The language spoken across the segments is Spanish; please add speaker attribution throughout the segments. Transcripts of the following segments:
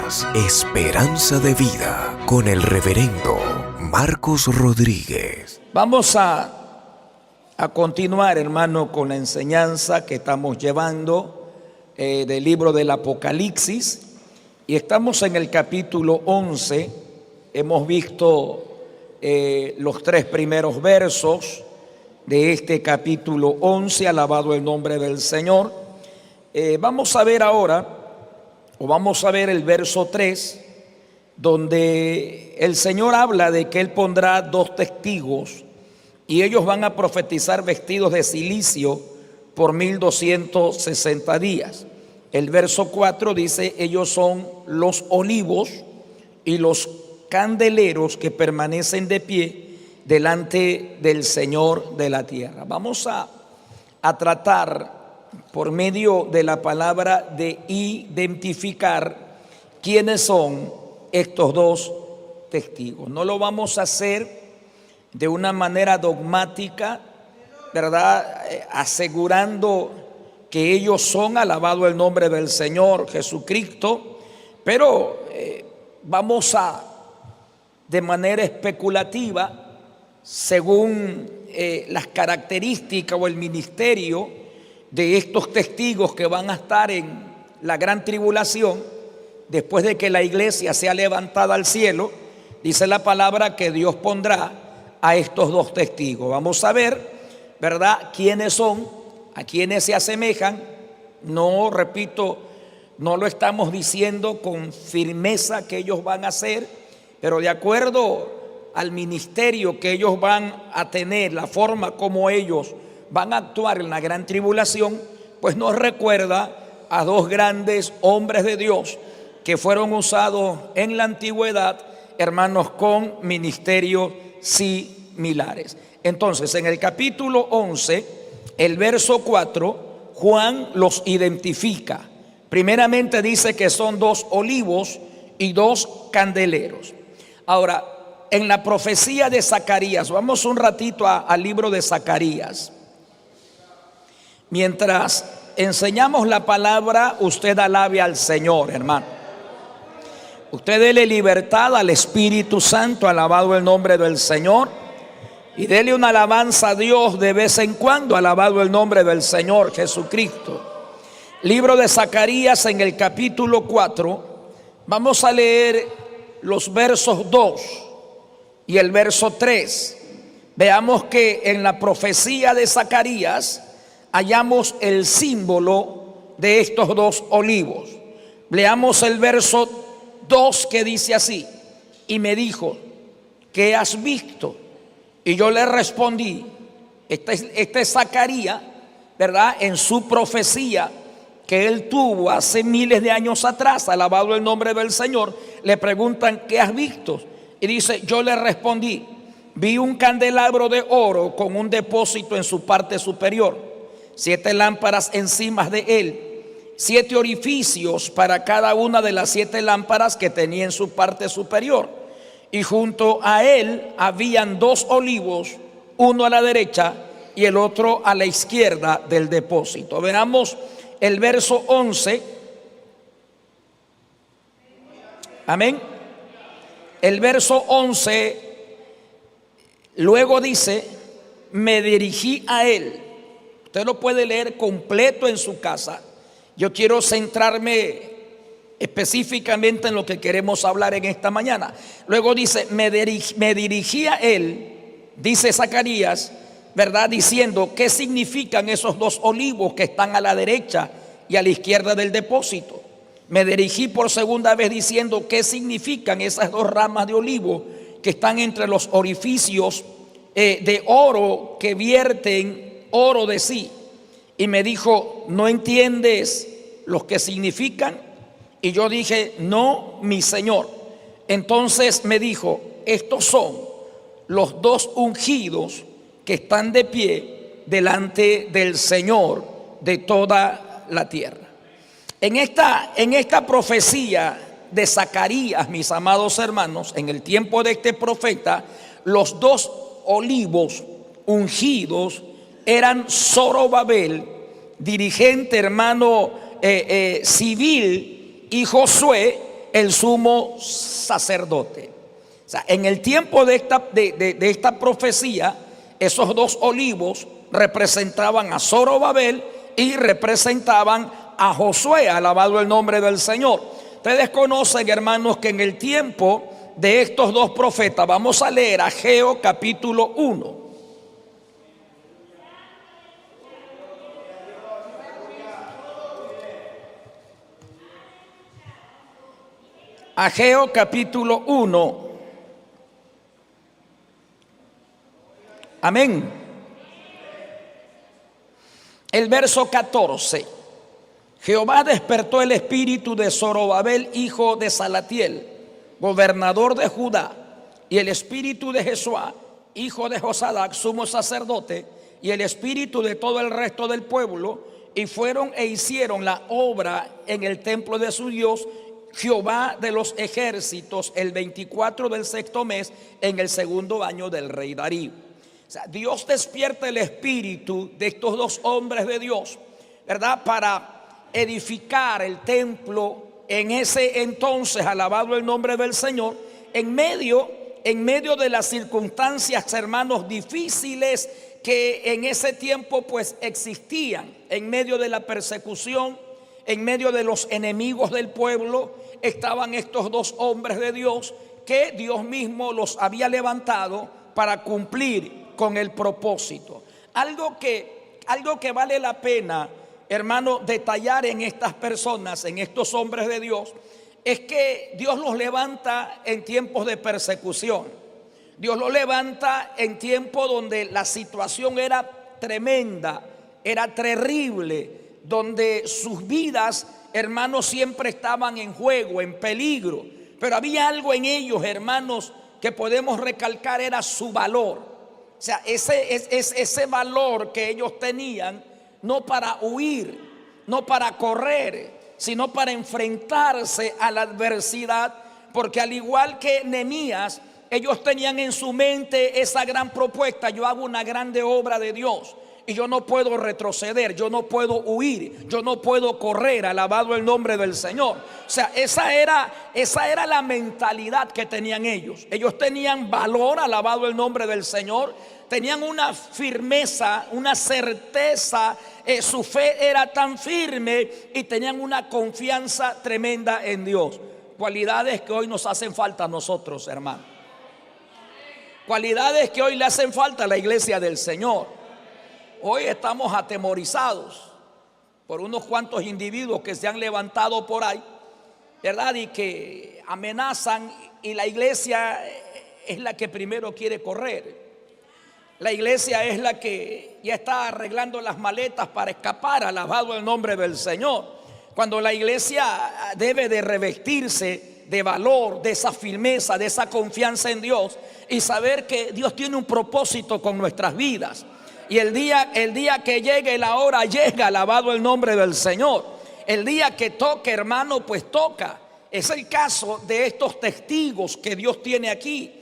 Speaker 1: Escuchas Esperanza de Vida con el reverendo Marcos Rodríguez.
Speaker 2: Vamos a continuar, hermano, con la enseñanza que estamos llevando del libro del Apocalipsis. Y estamos en el capítulo 11. Hemos visto los 3 primeros versos de este capítulo 11. Alabado el nombre del Señor. Vamos a ver ahora, vamos a ver el verso 3, donde el Señor habla de que Él pondrá 2 testigos y ellos van a profetizar vestidos de cilicio por 1260 días. El verso 4 dice: ellos son los olivos y los candeleros que permanecen de pie delante del Señor de la tierra. Vamos a tratar por medio de la palabra de identificar quiénes son estos 2 testigos. No lo vamos a hacer de una manera dogmática, ¿verdad? Asegurando que ellos son, alabado el nombre del Señor Jesucristo, pero vamos a, de manera especulativa, según las características o el ministerio de estos testigos que van a estar en la gran tribulación, después de que la iglesia sea levantada al cielo, dice la palabra que Dios pondrá a estos 2 testigos. Vamos a ver, ¿verdad?, quiénes son, a quiénes se asemejan. No, repito, no lo estamos diciendo con firmeza que ellos van a ser, pero de acuerdo al ministerio que ellos van a tener, la forma como ellos van a actuar en la gran tribulación, pues nos recuerda a 2 grandes hombres de Dios que fueron usados en la antigüedad, hermanos, con ministerios similares. Entonces, en el capítulo 11, el verso 4, Juan los identifica. Primeramente dice que son 2 olivos y 2 candeleros. Ahora, en la profecía de Zacarías, vamos un ratito al libro de Zacarías. Mientras enseñamos la palabra, usted alabe al Señor, hermano. Usted dele libertad al Espíritu Santo, alabado el nombre del Señor. Y dele una alabanza a Dios de vez en cuando, alabado el nombre del Señor Jesucristo. Libro de Zacarías, en el capítulo 4, vamos a leer los versos 2 y el verso 3. Veamos que en la profecía de Zacarías hallamos el símbolo de estos 2 olivos. Leamos el verso 2, que dice así: y me dijo, ¿qué has visto? Y yo le respondí, este es Zacarías, ¿verdad?, en su profecía que él tuvo hace miles de años atrás, alabado el nombre del Señor. Le preguntan, ¿qué has visto? Y dice, yo le respondí, vi un candelabro de oro con un depósito en su parte superior, 7 lámparas encima de él, 7 orificios para cada una de las 7 lámparas que tenía en su parte superior. Y junto a él habían 2 olivos, uno a la derecha y el otro a la izquierda del depósito. Veamos el verso 11. Amén. El verso 11 luego dice, me dirigí a él. Usted lo puede leer completo en su casa. Yo quiero centrarme específicamente en lo que queremos hablar en esta mañana. Luego dice, me dirigí a él, dice Zacarías, ¿verdad?, diciendo, ¿qué significan esos 2 olivos que están a la derecha y a la izquierda del depósito? Me dirigí por segunda vez diciendo, ¿qué significan esas 2 ramas de olivo que están entre los orificios de oro que vierten oro de sí? Y me dijo, ¿no entiendes lo que significan? Y yo dije, no, mi Señor. Entonces me dijo, estos son los 2 ungidos que están de pie delante del Señor de toda la tierra. En esta profecía de Zacarías, mis amados hermanos, en el tiempo de este profeta, los 2 olivos ungidos eran Zorobabel, dirigente, hermano, civil, y Josué, el sumo sacerdote. O sea, en el tiempo de esta profecía, esos dos olivos representaban a Zorobabel y representaban a Josué. Alabado el nombre del Señor. Ustedes conocen, hermanos, que en el tiempo de estos dos profetas, vamos a leer Ageo capítulo 1. Ageo capítulo 1. Amén. El verso 14. Jehová despertó el espíritu de Zorobabel, hijo de Salatiel, gobernador de Judá, y el espíritu de Jesuá, hijo de Josadac, sumo sacerdote, y el espíritu de todo el resto del pueblo, y fueron e hicieron la obra en el templo de su Dios, Jehová de los ejércitos, el 24 del sexto mes, en el segundo año del rey Darío. O sea, Dios despierta el espíritu de estos dos hombres de Dios, ¿verdad? Para edificar el templo en ese entonces, alabado el nombre del Señor, en medio de las circunstancias, hermanos, difíciles que en ese tiempo pues existían, en medio de la persecución, en medio de los enemigos del pueblo, estaban estos dos hombres de Dios que Dios mismo los había levantado para cumplir con el propósito. Algo que vale la pena, hermano, detallar en estas personas, en estos hombres de Dios, es que Dios los levanta en tiempos de persecución. Dios los levanta en tiempos donde la situación era tremenda, era terrible, donde sus vidas, hermanos, siempre estaban en juego, en peligro. Pero había algo en ellos, hermanos, que podemos recalcar, era su valor. O sea, ese valor que ellos tenían, no para huir, no para correr, sino para enfrentarse a la adversidad, porque al igual que Nehemías, ellos tenían en su mente esa gran propuesta: yo hago una grande obra de Dios y yo no puedo retroceder, yo no puedo huir, yo no puedo correr, alabado el nombre del Señor. O sea, esa era la mentalidad que tenían ellos. Ellos tenían valor, alabado el nombre del Señor. Tenían una firmeza, una certeza, su fe era tan firme y tenían una confianza tremenda en Dios. Cualidades que hoy nos hacen falta a nosotros, hermano. Cualidades que hoy le hacen falta a la iglesia del Señor. Hoy estamos atemorizados por unos cuantos individuos que se han levantado por ahí, ¿verdad? Y que amenazan, y la iglesia es la que primero quiere correr. La iglesia es la que ya está arreglando las maletas para escapar, alabado el nombre del Señor. Cuando la iglesia debe de revestirse de valor, de esa firmeza, de esa confianza en Dios, y saber que Dios tiene un propósito con nuestras vidas. Y el día que llegue la hora, llega, alabado el nombre del Señor. El día que toque, hermano, pues toca. Es el caso de estos testigos que Dios tiene aquí.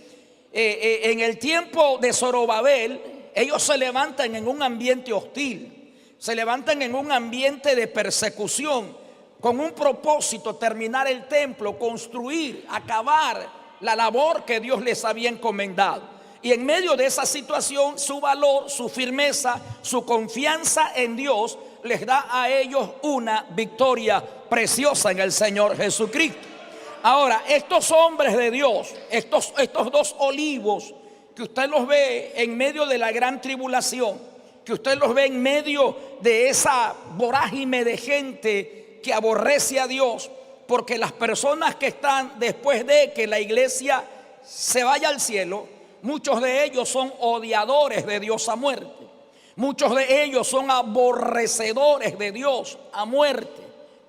Speaker 2: En el tiempo de Zorobabel, ellos se levantan en un ambiente hostil, se levantan en un ambiente de persecución, con un propósito: terminar el templo, construir, acabar la labor que Dios les había encomendado. Y en medio de esa situación, su valor, su firmeza, su confianza en Dios les da a ellos una victoria preciosa en el Señor Jesucristo. Ahora, estos hombres de Dios, estos dos olivos, que usted los ve en medio de la gran tribulación, que usted los ve en medio de esa vorágine de gente que aborrece a Dios, porque las personas que están después de que la iglesia se vaya al cielo, muchos de ellos son odiadores de Dios a muerte. Muchos de ellos son aborrecedores de Dios a muerte.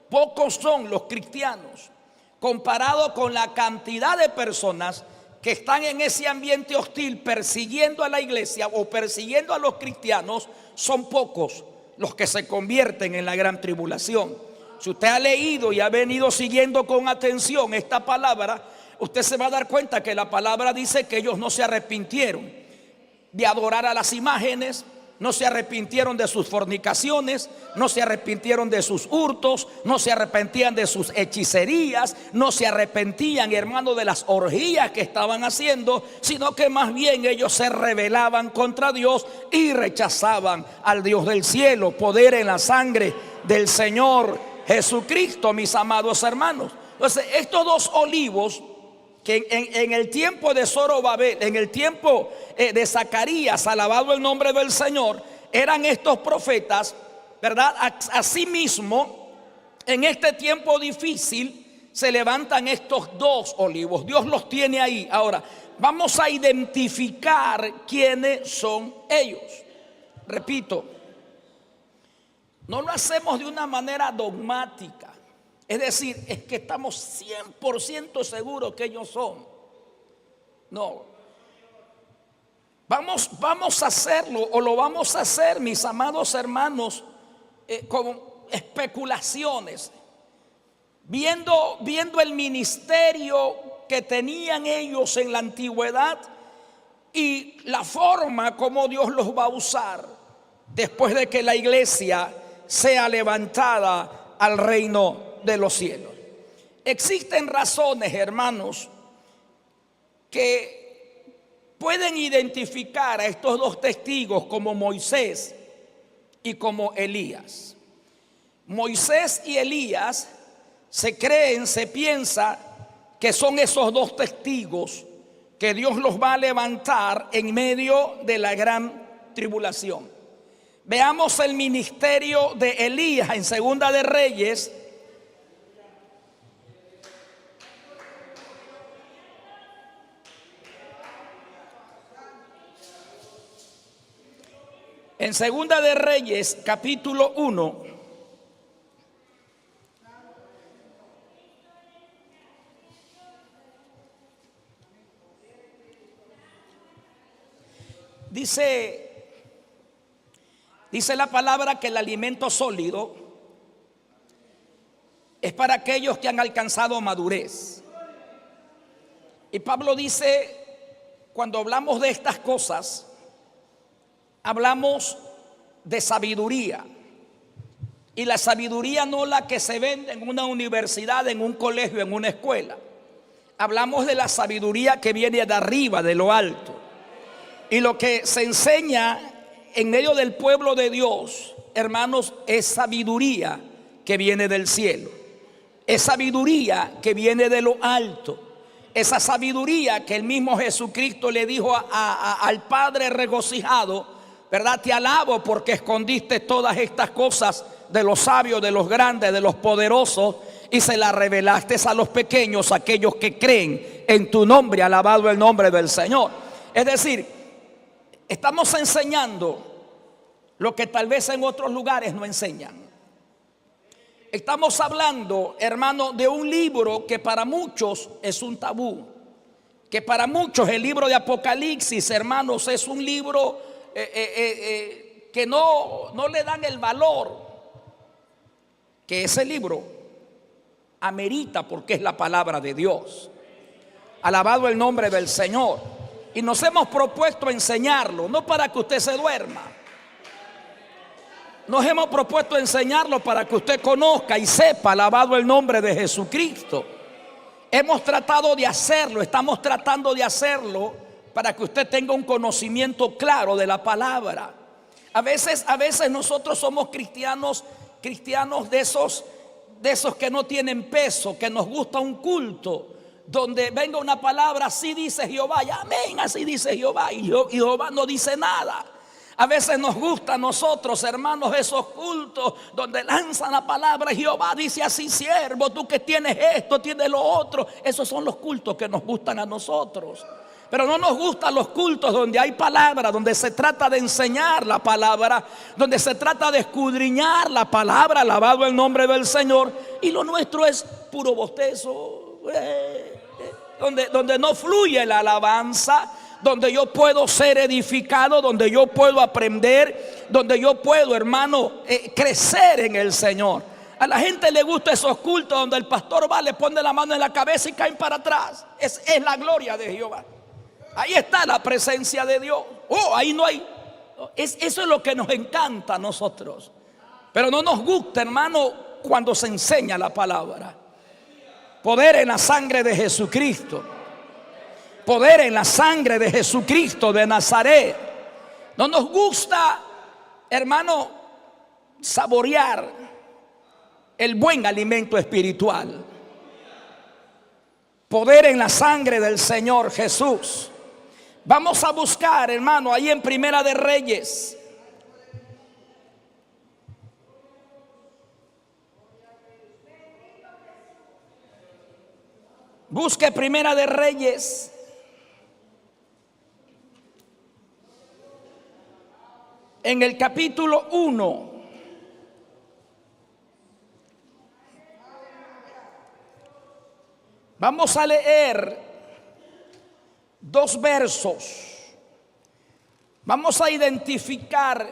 Speaker 2: Pocos son los cristianos, comparado con la cantidad de personas que están en ese ambiente hostil persiguiendo a la iglesia o persiguiendo a los cristianos. Son pocos los que se convierten en la gran tribulación. Si usted ha leído y ha venido siguiendo con atención esta palabra, usted se va a dar cuenta que la palabra dice que ellos no se arrepintieron de adorar a las imágenes, no se arrepintieron de sus fornicaciones, no se arrepintieron de sus hurtos, no se arrepentían de sus hechicerías, no se arrepentían, hermano, de las orgías que estaban haciendo, sino que más bien ellos se rebelaban contra Dios y rechazaban al Dios del cielo. Poder en la sangre del Señor Jesucristo, mis amados hermanos. Entonces, estos dos olivos que en el tiempo de Zorobabel, en el tiempo de Zacarías, alabado el nombre del Señor, eran estos profetas, ¿verdad? Asimismo, en este tiempo difícil se levantan estos dos olivos. Dios los tiene ahí. Ahora, vamos a identificar quiénes son ellos. Repito, no lo hacemos de una manera dogmática. Es decir, es que estamos 100% seguros que ellos son. No. Vamos a hacerlo, o lo vamos a hacer, mis amados hermanos, con especulaciones. Viendo el ministerio que tenían ellos en la antigüedad y la forma como Dios los va a usar después de que la iglesia sea levantada al reino de los cielos. Existen razones, hermanos, que pueden identificar a estos dos testigos como Moisés y como Elías. Moisés y Elías se piensa que son esos dos testigos que Dios los va a levantar en medio de la gran tribulación. Veamos el ministerio de Elías en Segunda de Reyes. En Segunda de Reyes, capítulo 1, dice la palabra que el alimento sólido es para aquellos que han alcanzado madurez. Y Pablo dice, cuando hablamos de estas cosas, hablamos de sabiduría. Y la sabiduría no la que se vende en una universidad, en un colegio, en una escuela. Hablamos de la sabiduría que viene de arriba, de lo alto. Y lo que se enseña en medio del pueblo de Dios, hermanos, es sabiduría que viene del cielo. Es sabiduría que viene de lo alto. Esa sabiduría que el mismo Jesucristo le dijo al Padre regocijado, ¿verdad? Te alabo porque escondiste todas estas cosas de los sabios, de los grandes, de los poderosos, y se las revelaste a los pequeños, aquellos que creen en tu nombre. Alabado el nombre del Señor. Es decir, estamos enseñando lo que tal vez en otros lugares no enseñan. Estamos hablando, hermano, de un libro que para muchos es un tabú, que para muchos el libro de Apocalipsis, hermanos, es un libro que no le dan el valor que ese libro amerita, porque es la palabra de Dios. Alabado el nombre del Señor. Y nos hemos propuesto enseñarlo, no para que usted se duerma. Nos hemos propuesto enseñarlo para que usted conozca y sepa, alabado el nombre de Jesucristo. Hemos tratado de hacerlo, estamos tratando de hacerlo para que usted tenga un conocimiento claro de la palabra. A veces nosotros somos cristianos de esos que no tienen peso, que nos gusta un culto donde venga una palabra, así dice Jehová, y amén, así dice Jehová, y Jehová no dice nada. A veces nos gusta a nosotros, hermanos, esos cultos donde lanzan la palabra, Jehová dice así, siervo, tú que tienes esto, tienes lo otro. Esos son los cultos que nos gustan a nosotros. Pero no nos gustan los cultos donde hay palabra, donde se trata de enseñar la palabra, donde se trata de escudriñar la palabra, alabado el nombre del Señor. Y lo nuestro es puro bostezo, donde no fluye la alabanza, donde yo puedo ser edificado, donde yo puedo aprender, donde yo puedo, hermano, crecer en el Señor. A la gente le gusta esos cultos donde el pastor va, le pone la mano en la cabeza y caen para atrás. Es la gloria de Jehová. Ahí está la presencia de Dios. Oh, ahí no hay Eso es lo que nos encanta a nosotros. Pero no nos gusta, hermano, cuando se enseña la palabra. Poder en la sangre de Jesucristo. Poder en la sangre de Jesucristo de Nazaret. No nos gusta, hermano, saborear el buen alimento espiritual. Poder en la sangre del Señor Jesús. Vamos a buscar, hermano, ahí en Primera de Reyes. Busque Primera de Reyes. En el capítulo 1. Vamos a leer 2 versos. Vamos a identificar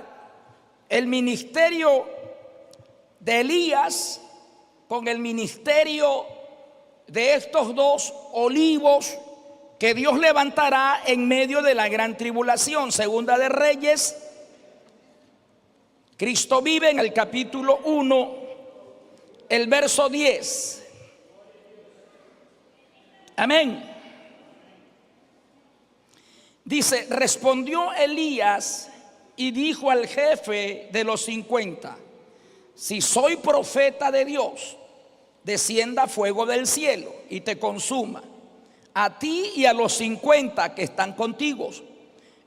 Speaker 2: el ministerio de Elías con el ministerio de estos 2 olivos que Dios levantará en medio de la gran tribulación. Segunda de Reyes. Cristo vive en el capítulo 1, el verso 10. Amén. Dice: respondió Elías y dijo al jefe de los 50: si soy profeta de Dios, descienda fuego del cielo y te consuma, a ti y a los 50 que están contigo.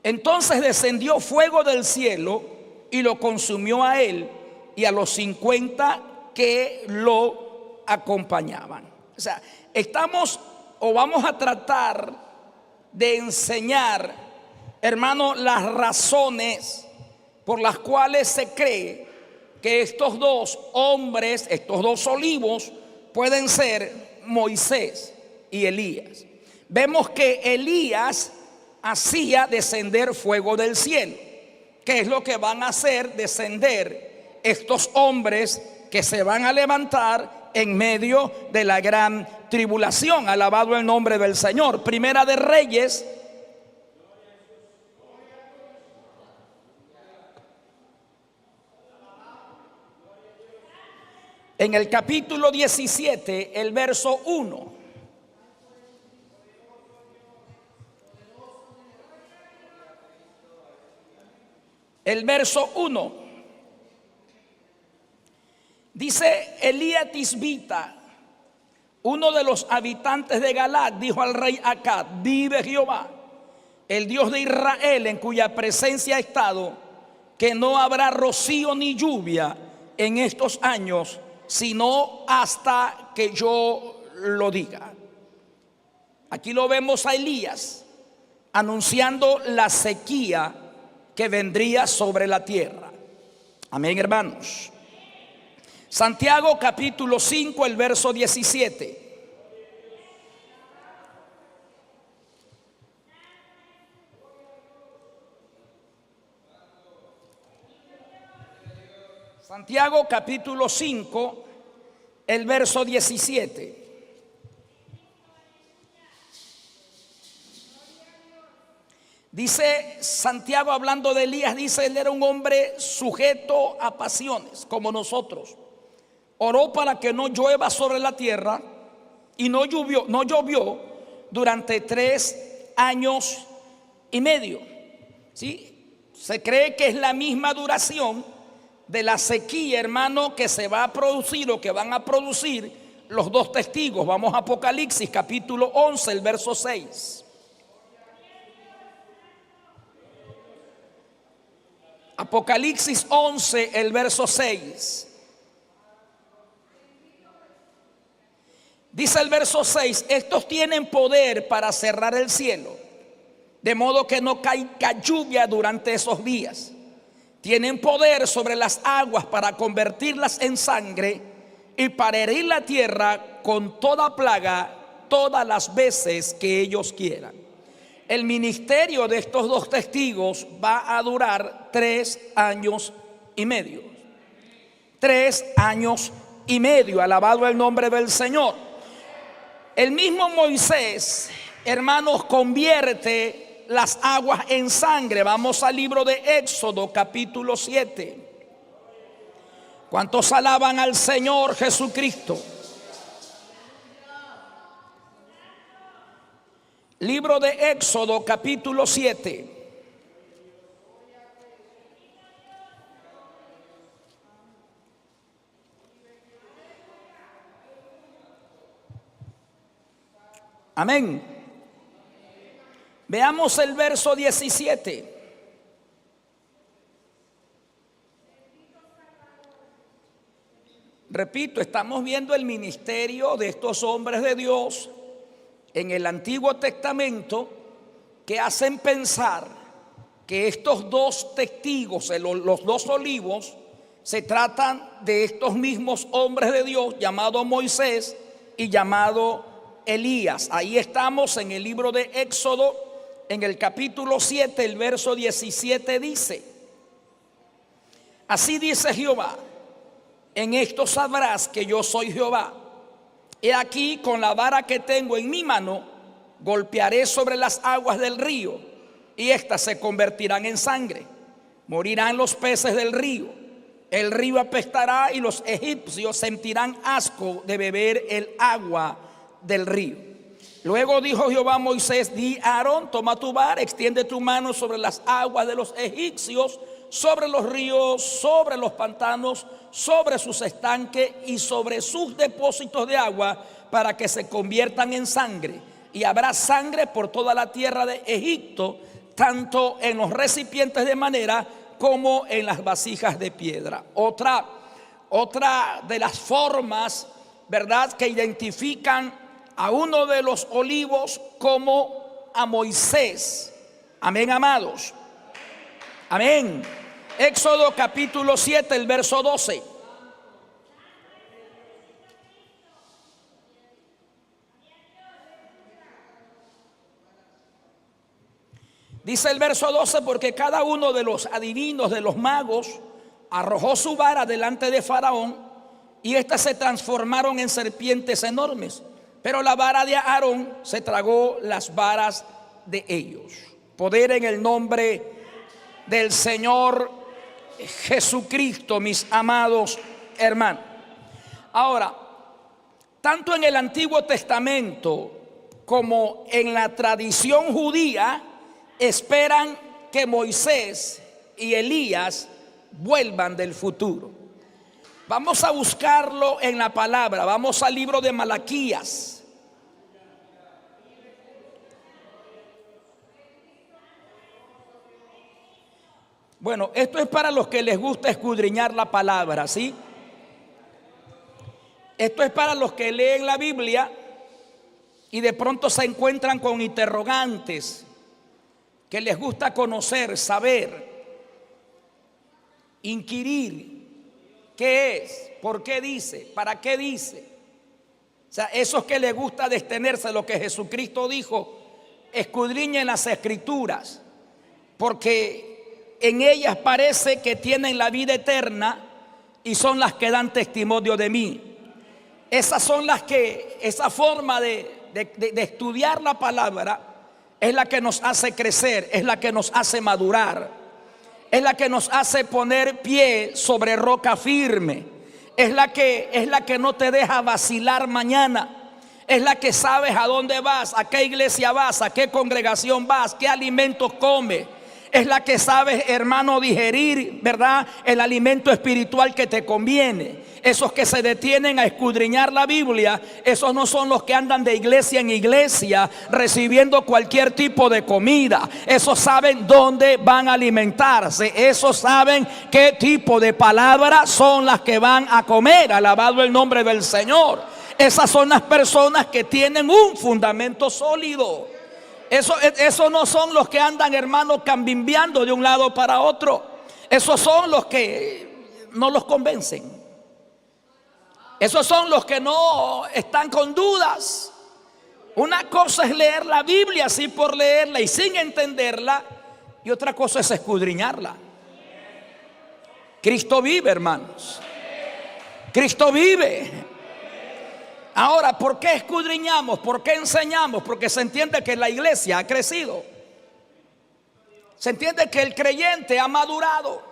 Speaker 2: Entonces descendió fuego del cielo y lo consumió a él y a los 50 que lo acompañaban. O sea, vamos a tratar de enseñar, hermano, las razones por las cuales se cree que estos 2 hombres, estos 2 olivos, pueden ser Moisés y Elías. Vemos que Elías hacía descender fuego del cielo, que es lo que van a hacer descender estos hombres que se van a levantar en medio de la gran tribulación. Alabado el nombre del Señor. Primera de Reyes, en el capítulo 17, el verso 1. El verso 1 dice: Elías Tisbita, uno de los habitantes de Galaad, dijo al rey Acab: vive Jehová, el Dios de Israel, en cuya presencia he estado, que no habrá rocío ni lluvia en estos años, sino hasta que yo lo diga. Aquí lo vemos a Elías anunciando la sequía que vendría sobre la tierra. Amén, hermanos. Santiago capítulo 5, el verso 17. Santiago capítulo 5, el verso 17. Dice Santiago, hablando de Elías, dice: él era un hombre sujeto a pasiones como nosotros. Oró para que no llueva sobre la tierra y no llovió durante 3 años y medio. ¿Sí? Se cree que es la misma duración de la sequía, hermano, que se va a producir o que van a producir los 2 testigos. Vamos a Apocalipsis capítulo 11, el verso 6. Apocalipsis 11, el verso 6. Dice el verso 6: estos tienen poder para cerrar el cielo, de modo que no caiga lluvia durante esos días. Tienen poder sobre las aguas para convertirlas en sangre y para herir la tierra con toda plaga todas las veces que ellos quieran. El ministerio de estos 2 testigos va a durar 3 años y medio. 3 años y medio. Alabado el nombre del Señor. El mismo Moisés, hermanos, convierte las aguas en sangre. Vamos al libro de Éxodo capítulo 7. ¿Cuántos alaban al Señor Jesucristo? Libro de Éxodo capítulo 7. Amén. Veamos el verso 17. Repito, estamos viendo el ministerio de estos hombres de Dios en el Antiguo Testamento que hacen pensar que estos dos testigos, los dos olivos, se tratan de estos mismos hombres de Dios, llamado Moisés y llamado Elías. Ahí estamos en el libro de Éxodo, en el capítulo 7, el verso 17 dice: así dice Jehová, en esto sabrás que yo soy Jehová. He aquí, con la vara que tengo en mi mano, golpearé sobre las aguas del río, y éstas se convertirán en sangre. Morirán los peces del río, el río apestará, y los egipcios sentirán asco de beber el agua del río. Luego dijo Jehová a Moisés: di a Aarón, toma tu vara, extiende tu mano sobre las aguas de los egipcios, sobre los ríos, sobre los pantanos, sobre sus estanques y sobre sus depósitos de agua, para que se conviertan en sangre. Y habrá sangre por toda la tierra de Egipto, tanto en los recipientes de madera como en las vasijas de piedra. Otra de las formas, ¿verdad?, que identifican a uno de los olivos como a Moisés. Amén, amados. Amén. Éxodo capítulo 7, el verso 12. Dice el verso 12: porque cada uno de los adivinos, de los magos, arrojó su vara delante de Faraón, y éstas se transformaron en serpientes enormes. Pero la vara de Aarón se tragó las varas de ellos. Poder en el nombre del Señor Jesucristo, mis amados hermanos. Ahora, tanto en el Antiguo Testamento como en la tradición judía, esperan que Moisés y Elías vuelvan del futuro. Vamos a buscarlo en la palabra. Vamos al libro de Malaquías. Bueno, esto es para los que les gusta escudriñar la palabra, ¿sí? Esto es para los que leen la Biblia y de pronto se encuentran con interrogantes, que les gusta conocer, saber, inquirir. ¿Qué es? ¿Por qué dice? ¿Para qué dice? O sea, esos que les gusta detenerse lo que Jesucristo dijo: escudriñen las escrituras, porque en ellas parece que tienen la vida eterna y son las que dan testimonio de mí. Esas son las que, esa forma de estudiar la palabra es la que nos hace crecer, es la que nos hace madurar, es la que nos hace poner pie sobre roca firme, es la que no te deja vacilar mañana, es la que sabes a dónde vas, a qué iglesia vas, a qué congregación vas, qué alimentos comes. Es la que sabes, hermano, digerir, ¿verdad?, el alimento espiritual que te conviene. Esos que se detienen a escudriñar la Biblia, esos no son los que andan de iglesia en iglesia recibiendo cualquier tipo de comida. Esos saben dónde van a alimentarse. Esos saben qué tipo de palabras son las que van a comer. Alabado el nombre del Señor. Esas son las personas que tienen un fundamento sólido. Esos no son los que andan, hermanos, cambimbiando de un lado para otro. Esos son los que no los convencen. Esos son los que no están con dudas. Una cosa es leer la Biblia así por leerla y sin entenderla, y otra cosa es escudriñarla. Cristo vive, hermanos. Cristo vive. Ahora, ¿por qué escudriñamos? ¿Por qué enseñamos? Porque se entiende que la iglesia ha crecido. Se entiende que el creyente ha madurado.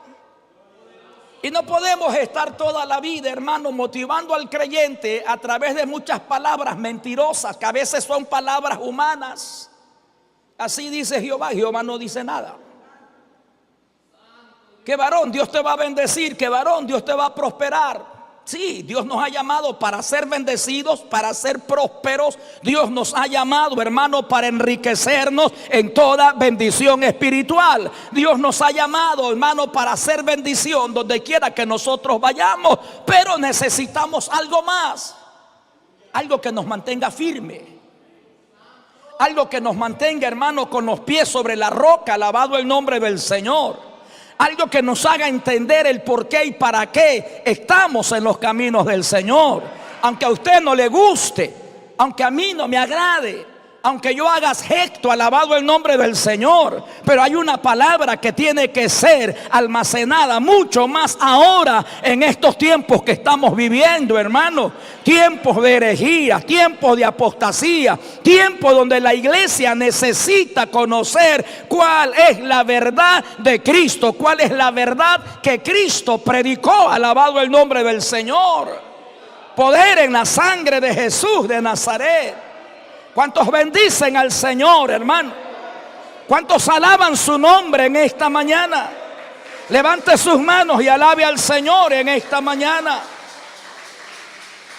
Speaker 2: Y no podemos estar toda la vida, hermano, motivando al creyente a través de muchas palabras mentirosas, que a veces son palabras humanas. Así dice Jehová. Jehová no dice nada. Que varón, Dios te va a bendecir. Que varón, Dios te va a prosperar. Sí, Dios nos ha llamado para ser bendecidos, para ser prósperos. Dios nos ha llamado, hermano, para enriquecernos en toda bendición espiritual. Dios nos ha llamado, hermano, para hacer bendición donde quiera que nosotros vayamos. Pero necesitamos algo más. Algo que nos mantenga firme. Algo que nos mantenga, hermano, con los pies sobre la roca, alabado el nombre del Señor. Algo que nos haga entender el por qué y para qué estamos en los caminos del Señor. Aunque a usted no le guste, aunque a mí no me agrade, aunque yo haga gesto, alabado el nombre del Señor. Pero hay una palabra que tiene que ser almacenada mucho más ahora en estos tiempos que estamos viviendo, hermano. Tiempos de herejía, tiempos de apostasía, tiempos donde la iglesia necesita conocer cuál es la verdad de Cristo, cuál es la verdad que Cristo predicó, alabado el nombre del Señor. Poder en la sangre de Jesús de Nazaret. ¿Cuántos bendicen al Señor, hermano? ¿Cuántos alaban su nombre en esta mañana? Levante sus manos y alabe al Señor en esta mañana.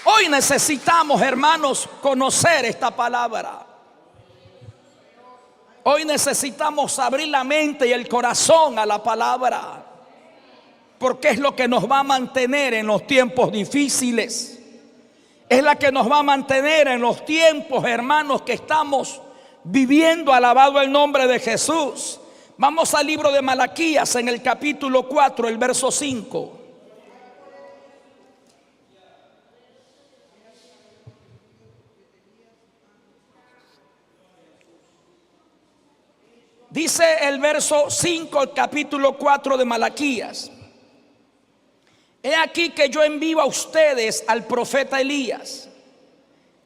Speaker 2: Hoy necesitamos, hermanos, conocer esta palabra. Hoy necesitamos abrir la mente y el corazón a la palabra, porque es lo que nos va a mantener en los tiempos difíciles. Es la que nos va a mantener en los tiempos, hermanos, que estamos viviendo, alabado el nombre de Jesús. Vamos al libro de Malaquías en el capítulo 4, el verso 5. Dice el verso 5, el capítulo 4 de Malaquías: he aquí que yo envío a ustedes al profeta Elías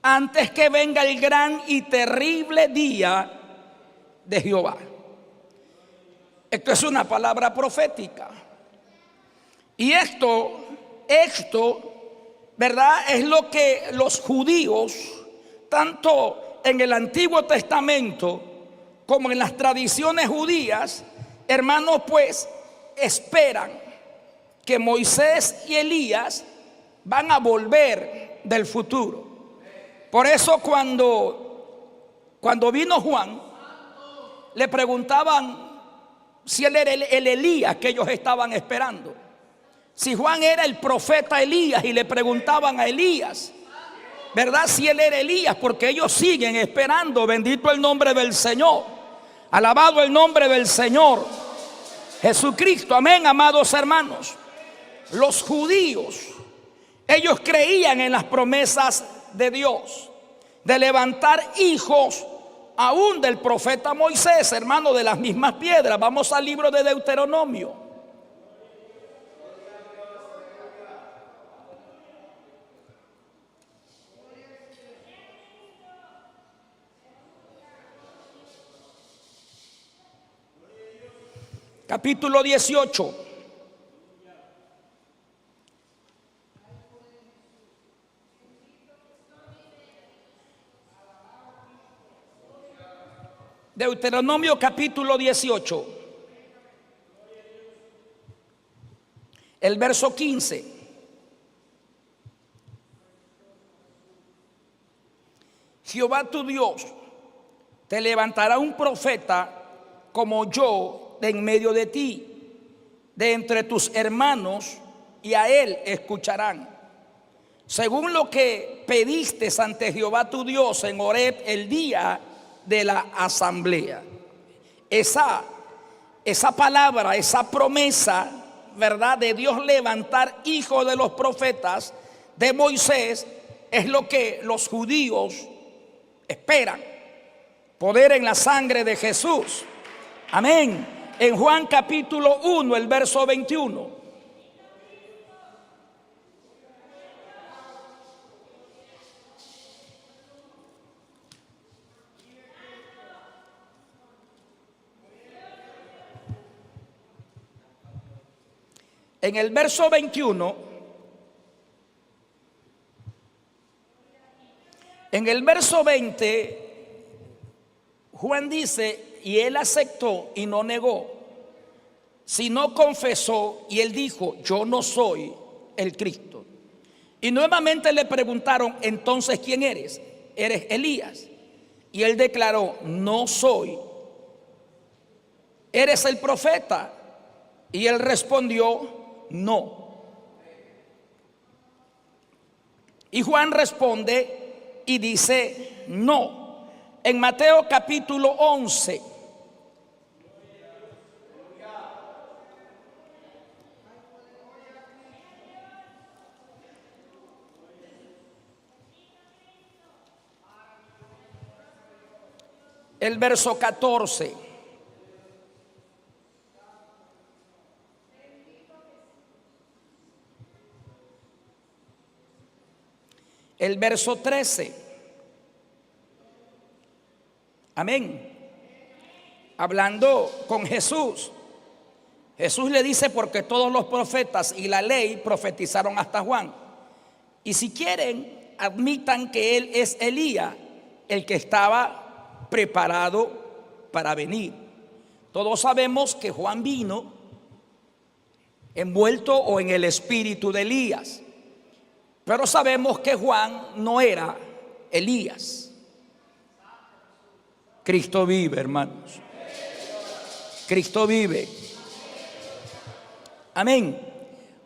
Speaker 2: antes que venga el gran y terrible día de Jehová. Esto es una palabra profética. Y esto, ¿verdad? Es lo que los judíos, tanto en el Antiguo Testamento como en las tradiciones judías, hermanos, pues esperan que Moisés y Elías van a volver del futuro. Por eso cuando vino Juan, le preguntaban si él era el Elías que ellos estaban esperando. Si Juan era el profeta Elías, y le preguntaban a Elías, ¿verdad? Si él era Elías, porque ellos siguen esperando. Bendito el nombre del Señor. Alabado el nombre del Señor Jesucristo. Amén, amados hermanos. Los judíos, ellos creían en las promesas de Dios de levantar hijos aún del profeta Moisés, hermano, de las mismas piedras. Vamos al libro de Deuteronomio. Capítulo 18. Deuteronomio capítulo 18, el verso 15. Jehová tu Dios te levantará un profeta como yo de en medio de ti, de entre tus hermanos, y a él escucharán. Según lo que pediste ante Jehová tu Dios en Horeb el día de la asamblea. Esa palabra, esa promesa, ¿verdad?, de Dios levantar hijos de los profetas de Moisés, es lo que los judíos esperan. Poder en la sangre de Jesús. Amén. En Juan capítulo 1, el verso 21. En el verso 21, en el verso 20, Juan dice, y él aceptó y no negó, sino confesó, y él dijo, yo no soy el Cristo. Y nuevamente le preguntaron, entonces, ¿quién eres? ¿Eres Elías? Y él declaró, no soy. ¿Eres el profeta? Y él respondió, no. Y Juan responde y dice, no. En Mateo capítulo 11, el verso 14. El verso 13. Amén. Hablando con Jesús. Jesús le dice, porque todos los profetas y la ley profetizaron hasta Juan. Y si quieren, admitan que él es Elías, el que estaba preparado para venir. Todos sabemos que Juan vino envuelto o en el espíritu de Elías, pero sabemos que Juan no era Elías. Cristo vive, hermanos. Cristo vive. Amén.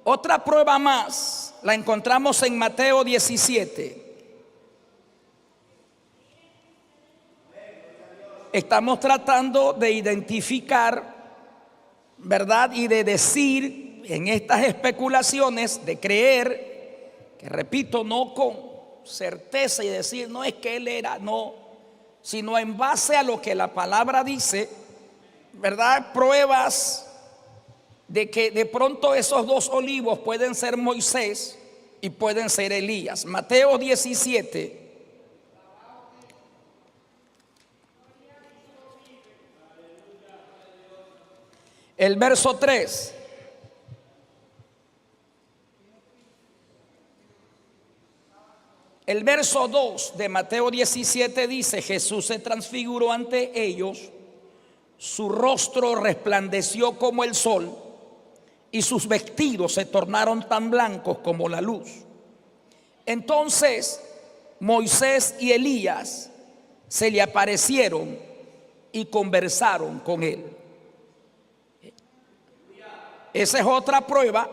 Speaker 2: Otra prueba más la encontramos en Mateo 17. Estamos tratando de identificar, ¿verdad? Y de decir en estas especulaciones, de creer, que repito, no con certeza y decir, no es que él era, no, sino en base a lo que la palabra dice, ¿verdad? Pruebas de que de pronto esos dos olivos pueden ser Moisés y pueden ser Elías. Mateo 17. El verso 3. El verso 2 de Mateo 17 dice, Jesús se transfiguró ante ellos, su rostro resplandeció como el sol y sus vestidos se tornaron tan blancos como la luz. Entonces Moisés y Elías se le aparecieron y conversaron con él. Esa es otra prueba,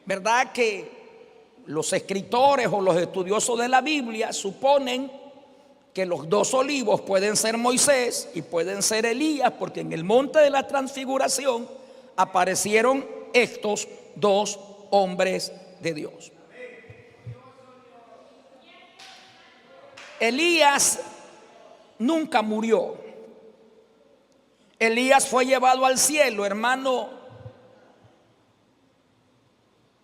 Speaker 2: ¿verdad? Que los escritores o los estudiosos de la Biblia suponen que los dos olivos pueden ser Moisés y pueden ser Elías, porque en el monte de la transfiguración aparecieron estos dos hombres de Dios. Elías nunca murió. Elías fue llevado al cielo, hermano,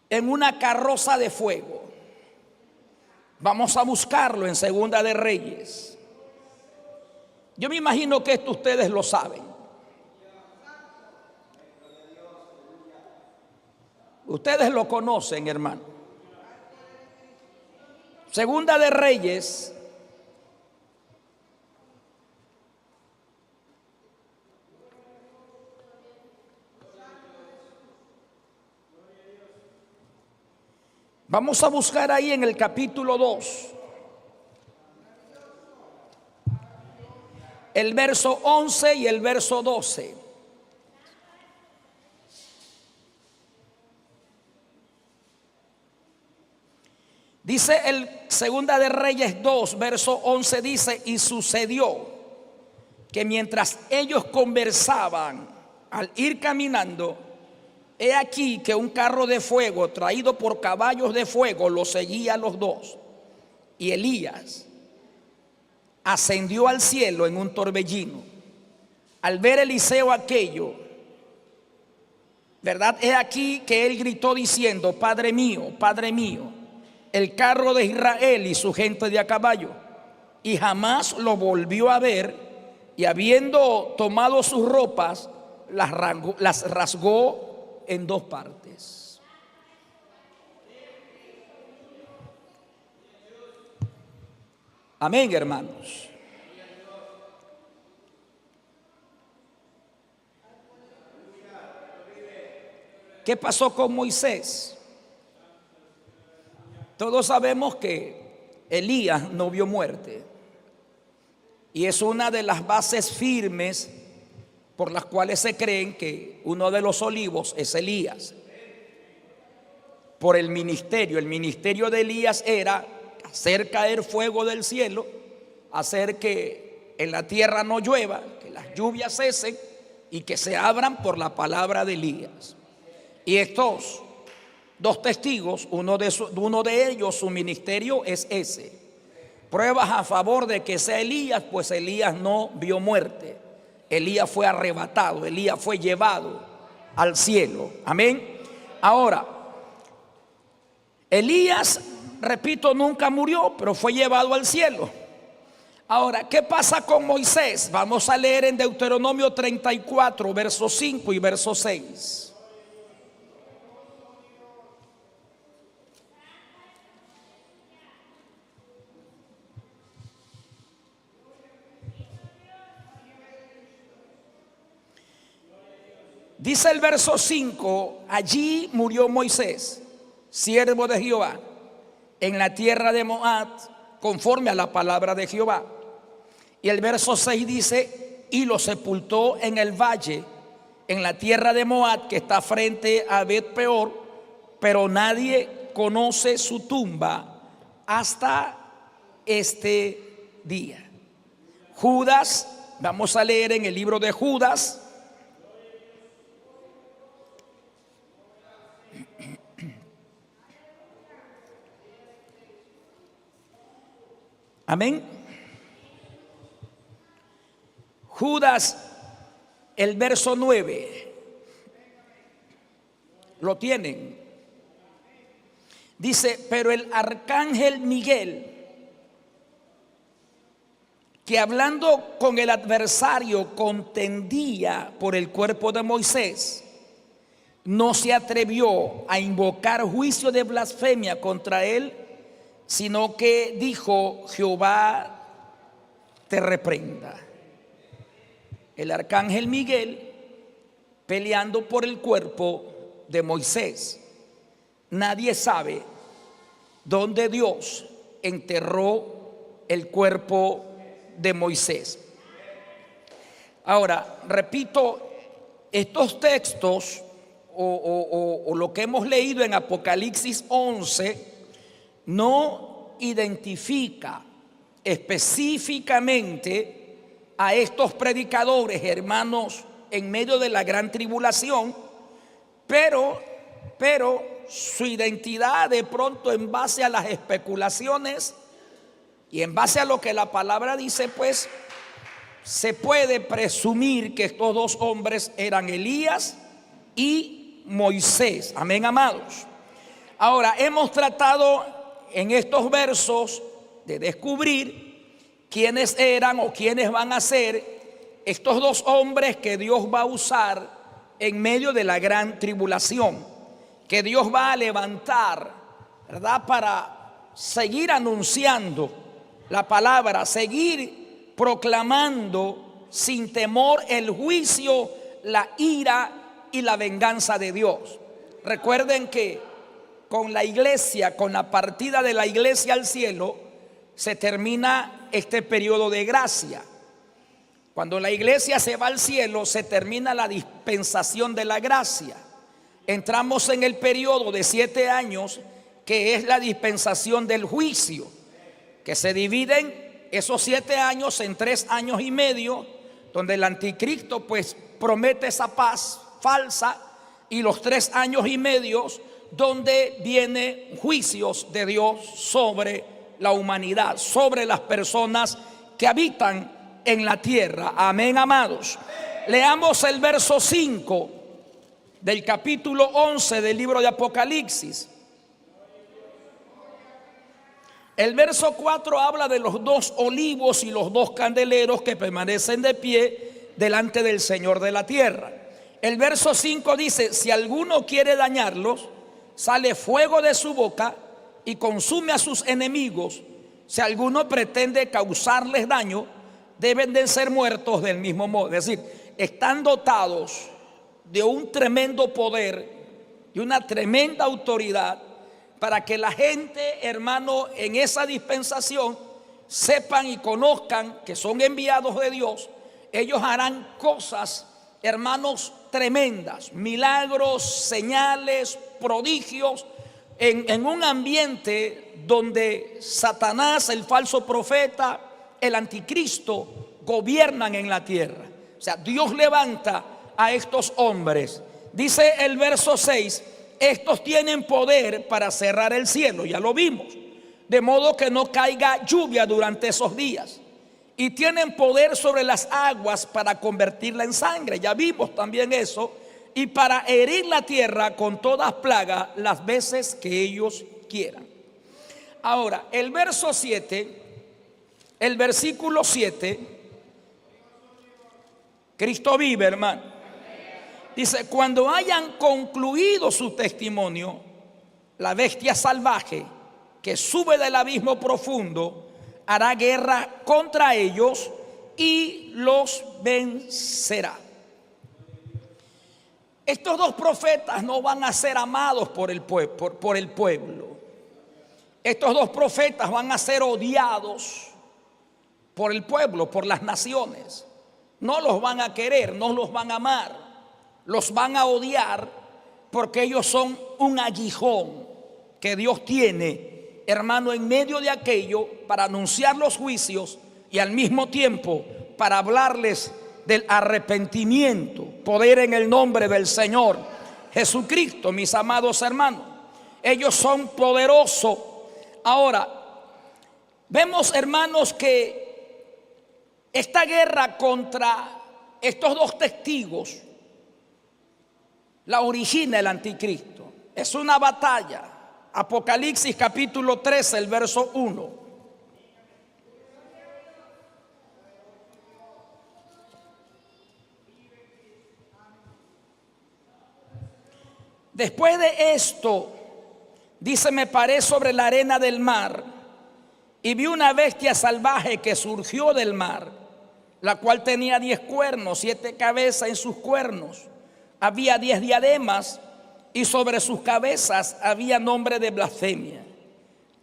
Speaker 2: en una carroza de fuego. Vamos a buscarlo en Segunda de Reyes. Yo me imagino que esto ustedes lo saben. Ustedes lo conocen, hermano. Segunda de Reyes, vamos a buscar ahí en el capítulo 2, el verso 11 y el verso 12. Dice el Segunda de Reyes 2, verso 11, dice, y sucedió que mientras ellos conversaban, al ir caminando, he aquí que un carro de fuego traído por caballos de fuego los seguía a los dos. Y Elías ascendió al cielo en un torbellino. Al ver Eliseo aquello, ¿verdad? He aquí que él gritó diciendo, Padre mío, el carro de Israel y su gente de a caballo. Y jamás lo volvió a ver, y habiendo tomado sus ropas, las rasgó en dos partes. Amén, hermanos. ¿Qué pasó con Moisés? Todos sabemos que Elías no vio muerte. Y es una de las bases firmes por las cuales se creen que uno de los olivos es Elías. Por el ministerio de Elías era hacer caer fuego del cielo, hacer que en la tierra no llueva, que las lluvias cesen y que se abran por la palabra de Elías. Y estos dos testigos, uno de ellos, su ministerio es ese. Pruebas a favor de que sea Elías, pues Elías no vio muerte. Elías fue arrebatado, Elías fue llevado al cielo. Amén. Ahora, Elías, repito, nunca murió, pero fue llevado al cielo. Ahora, ¿qué pasa con Moisés? Vamos a leer en Deuteronomio 34, verso 5 y verso 6. Dice el verso 5: allí murió Moisés, siervo de Jehová, en la tierra de Moab, conforme a la palabra de Jehová. Y el verso 6 dice: y lo sepultó en el valle, en la tierra de Moab, que está frente a Bet Peor, pero nadie conoce su tumba hasta este día. Judas, vamos a leer en el libro de Judas, amén. Judas, el verso 9. ¿Lo tienen? Dice: pero el arcángel Miguel, que hablando con el adversario contendía por el cuerpo de Moisés, no se atrevió a invocar juicio de blasfemia contra él, sino que dijo: Jehová te reprenda. El arcángel Miguel peleando por el cuerpo de Moisés. Nadie sabe dónde Dios enterró el cuerpo de Moisés. Ahora, repito, estos textos o lo que hemos leído en Apocalipsis 11 no identifica específicamente a estos predicadores, hermanos, en medio de la gran tribulación, pero su identidad, de pronto, en base a las especulaciones y en base a lo que la palabra dice, pues se puede presumir que estos dos hombres eran Elías y Moisés. Amén, amados. Ahora, hemos tratado en estos versos de descubrir quiénes eran o quiénes van a ser estos dos hombres que Dios va a usar en medio de la gran tribulación, que Dios va a levantar, ¿verdad?, para seguir anunciando la palabra, seguir proclamando sin temor el juicio, la ira y la venganza de Dios. Recuerden que con la iglesia, con la partida de la iglesia al cielo, se termina este periodo de gracia. Cuando la iglesia se va al cielo, se termina la dispensación de la gracia. Entramos en el periodo de 7 años, que es la dispensación del juicio, que se dividen esos 7 años en 3 años y medio, donde el anticristo pues promete esa paz falsa, y los 3 años y medio donde vienen juicios de Dios sobre la humanidad, sobre las personas que habitan en la tierra. Amén, amados. Leamos el verso 5 del capítulo 11 del libro de Apocalipsis. El verso 4 habla de los 2 olivos y los 2 candeleros que permanecen de pie delante del Señor de la tierra. El verso 5 dice: si alguno quiere dañarlos, sale fuego de su boca y consume a sus enemigos, Si alguno pretende causarles daño, deben de ser muertos del mismo modo. Es decir, están dotados de un tremendo poder y una tremenda autoridad para que la gente, hermano, en esa dispensación sepan y conozcan que son enviados de Dios. Ellos harán cosas, hermanos, tremendas, milagros, señales, prodigios, en un ambiente donde Satanás, el falso profeta, el anticristo gobiernan en la tierra. O sea, Dios levanta a estos hombres. Dice el verso 6: estos tienen poder para cerrar el cielo, ya lo vimos, de modo que no caiga lluvia durante esos días. Y tienen poder sobre las aguas para convertirla en sangre, ya vimos también eso. Y para herir la tierra con todas plagas las veces que ellos quieran. Ahora, el verso 7, el versículo 7, Cristo vive, hermano. Dice: cuando hayan concluido su testimonio, la bestia salvaje que sube del abismo profundo hará guerra contra ellos y los vencerá. Estos dos profetas no van a ser amados por el pueblo. Estos dos profetas van a ser odiados por el pueblo, por las naciones. No los van a querer, no los van a amar, los van a odiar, porque ellos son un aguijón que Dios tiene, hermano, en medio de aquello para anunciar los juicios y al mismo tiempo para hablarles del arrepentimiento. Poder en el nombre del Señor Jesucristo, mis amados hermanos. Ellos son poderosos. Ahora, vemos, hermanos, que esta guerra contra estos dos testigos la origina el anticristo. Es una batalla. Apocalipsis capítulo 13, el verso 1. Después de esto, dice: me paré sobre la arena del mar y vi una bestia salvaje que surgió del mar, la cual tenía 10 cuernos, 7 cabezas en sus cuernos. Había 10 diademas y sobre sus cabezas había nombre de blasfemia.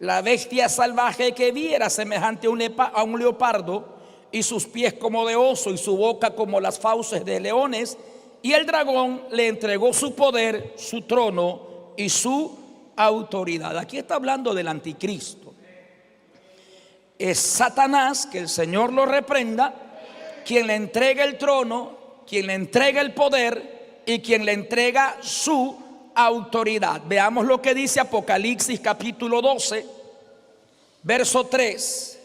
Speaker 2: La bestia salvaje que vi era semejante a un leopardo, y sus pies como de oso y su boca como las fauces de leones. Y el dragón le entregó su poder, su trono y su autoridad. Aquí está hablando del anticristo. Es Satanás, que el Señor lo reprenda, quien le entrega el trono, quien le entrega el poder y quien le entrega su autoridad. Veamos lo que dice Apocalipsis capítulo 12, verso 3.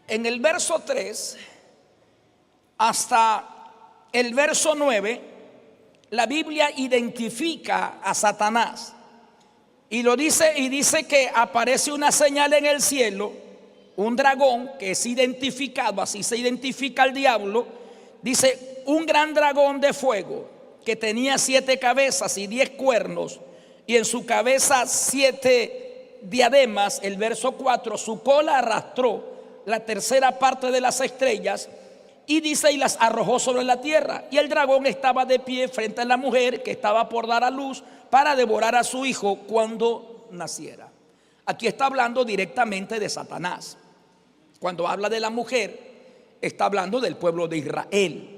Speaker 2: En el verso 3 hasta el verso 9, la Biblia identifica a Satanás y lo dice, y dice que aparece una señal en el cielo, un dragón que es identificado, así se identifica al diablo. Dice: un gran dragón de fuego que tenía 7 cabezas y 10 cuernos, y en su cabeza 7 diademas. El verso 4: su cola arrastró la tercera parte de las estrellas, y dice: y las arrojó sobre la tierra. Y el dragón estaba de pie frente a la mujer que estaba por dar a luz para devorar a su hijo cuando naciera. Aquí está hablando directamente de Satanás. Cuando habla de la mujer, está hablando del pueblo de Israel.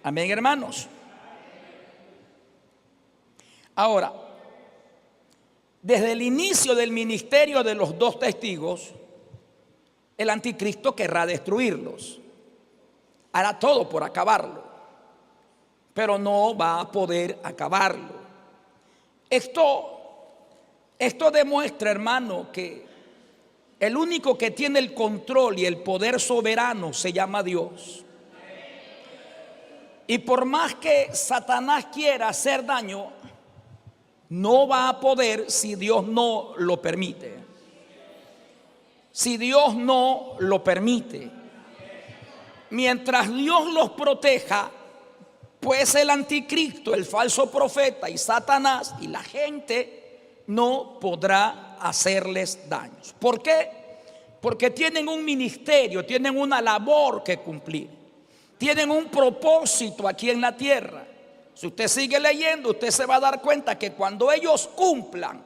Speaker 2: Amén, hermanos. Ahora, desde el inicio del ministerio de los dos testigos, el anticristo querrá destruirlos. Hará todo por acabarlo, pero no va a poder acabarlo. Esto demuestra, hermano, que el único que tiene el control y el poder soberano se llama Dios. Y por más que Satanás quiera hacer daño, no va a poder si Dios no lo permite. Si Dios no lo permite. Mientras Dios los proteja, pues el anticristo, el falso profeta y Satanás y la gente no podrá hacerles daños. ¿Por qué? Porque tienen un ministerio, tienen una labor que cumplir, tienen un propósito aquí en la tierra. Si usted sigue leyendo, usted se va a dar cuenta que cuando ellos cumplan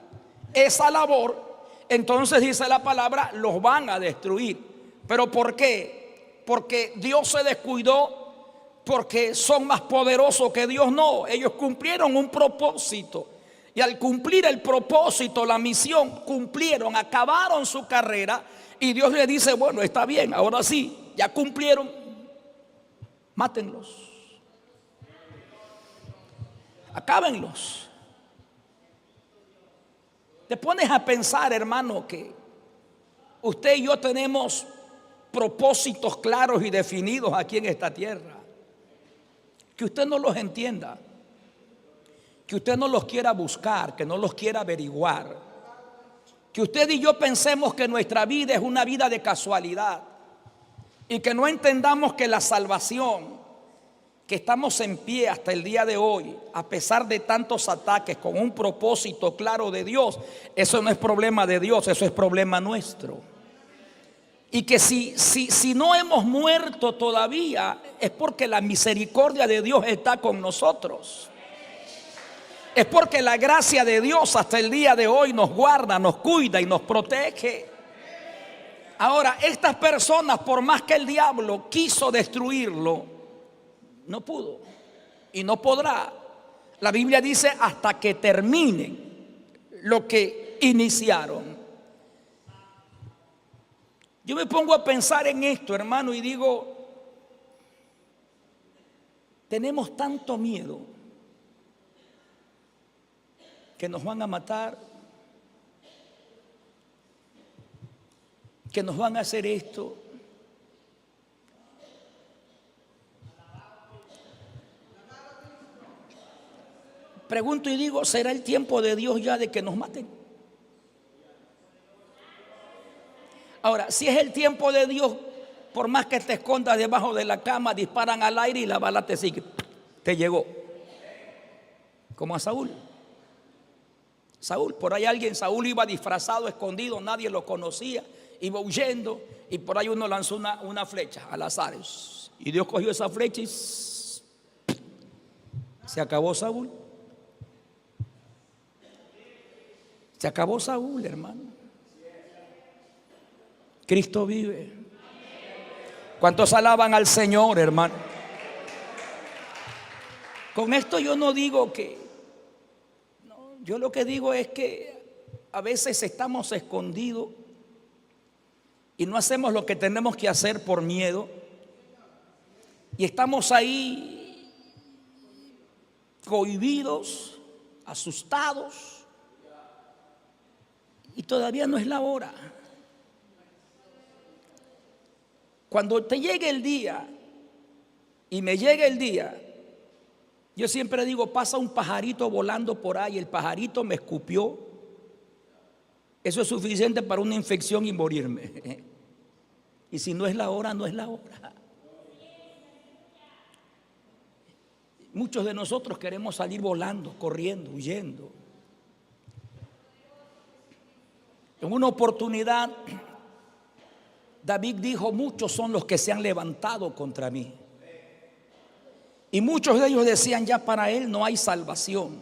Speaker 2: esa labor, entonces dice la palabra, los van a destruir. ¿Pero por qué? Porque Dios se descuidó, porque son más poderosos que Dios. No, ellos cumplieron un propósito. Y al cumplir el propósito, la misión, cumplieron, acabaron su carrera. Y Dios le dice, bueno, está bien, ahora sí, ya cumplieron, mátenlos, acábenlos. Te pones a pensar, hermano, que usted y yo tenemos propósitos claros y definidos aquí en esta tierra. Que usted no los entienda, que usted no los quiera buscar, que no los quiera averiguar, que usted y yo pensemos que nuestra vida es una vida de casualidad y que no entendamos que la salvación, que estamos en pie hasta el día de hoy, a pesar de tantos ataques, con un propósito claro de Dios, eso no es problema de Dios, eso es problema nuestro. Y que si no hemos muerto todavía, es porque la misericordia de Dios está con nosotros. Es porque la gracia de Dios hasta el día de hoy nos guarda, nos cuida y nos protege. Ahora, estas personas, por más que el diablo quiso destruirlo, no pudo y no podrá. La Biblia dice hasta que terminen lo que iniciaron. Yo me pongo a pensar en esto, hermano, y digo, tenemos tanto miedo que nos van a matar, que nos van a hacer esto. Pregunto y digo, ¿será el tiempo de Dios ya de que nos maten? Ahora, si es el tiempo de Dios, por más que te escondas debajo de la cama, disparan al aire y la bala te sigue, te llegó. Como a Saúl. Saúl, por ahí Saúl iba disfrazado, escondido, nadie lo conocía, iba huyendo y por ahí uno lanzó una flecha al azar. Y Dios cogió esa flecha y se acabó Saúl. Se acabó Saúl, hermano. Cristo vive. ¿Cuántos alaban al Señor, hermano? Con esto yo no digo que, no, yo lo que digo es que a veces estamos escondidos y no hacemos lo que tenemos que hacer por miedo. Y estamos ahí cohibidos, asustados, y todavía no es la hora. Cuando te llegue el día y me llegue el día, yo siempre digo, pasa un pajarito volando por ahí, el pajarito me escupió, eso es suficiente para una infección y morirme. Y si no es la hora, no es la hora. Muchos de nosotros queremos salir volando, corriendo, huyendo. En una oportunidad, David dijo, muchos son los que se han levantado contra mí. Y muchos de ellos decían, ya para él no hay salvación.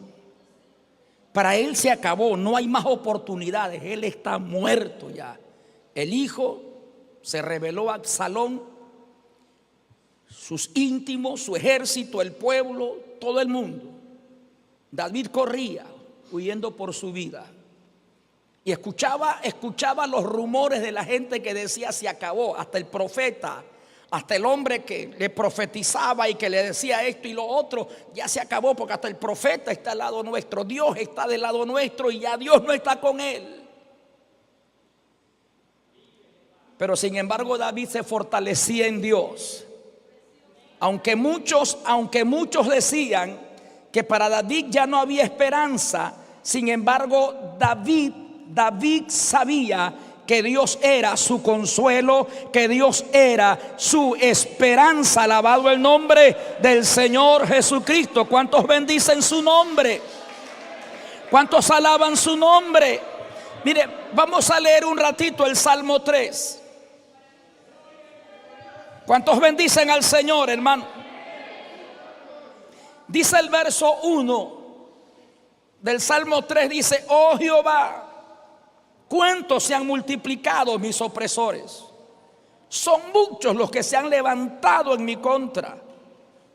Speaker 2: Para él se acabó, no hay más oportunidades, él está muerto ya. El hijo se rebeló a Absalón, sus íntimos, su ejército, el pueblo, todo el mundo. David corría huyendo por su vida. Y escuchaba los rumores de la gente que decía se acabó, hasta el profeta, hasta el hombre que le profetizaba y que le decía esto y lo otro, ya se acabó porque hasta el profeta está al lado nuestro, Dios está del lado nuestro y ya Dios no está con él. Pero sin embargo David se fortalecía en Dios. Aunque muchos decían que para David ya no había esperanza, sin embargo David sabía que Dios era su consuelo, que Dios era su esperanza. Alabado el nombre del Señor Jesucristo. ¿Cuántos bendicen su nombre? ¿Cuántos alaban su nombre? Mire, vamos a leer un ratito el Salmo 3. ¿Cuántos bendicen al Señor, hermano? Dice el verso 1 del Salmo 3, dice: oh Jehová, cuántos se han multiplicado mis opresores. Son muchos los que se han levantado en mi contra.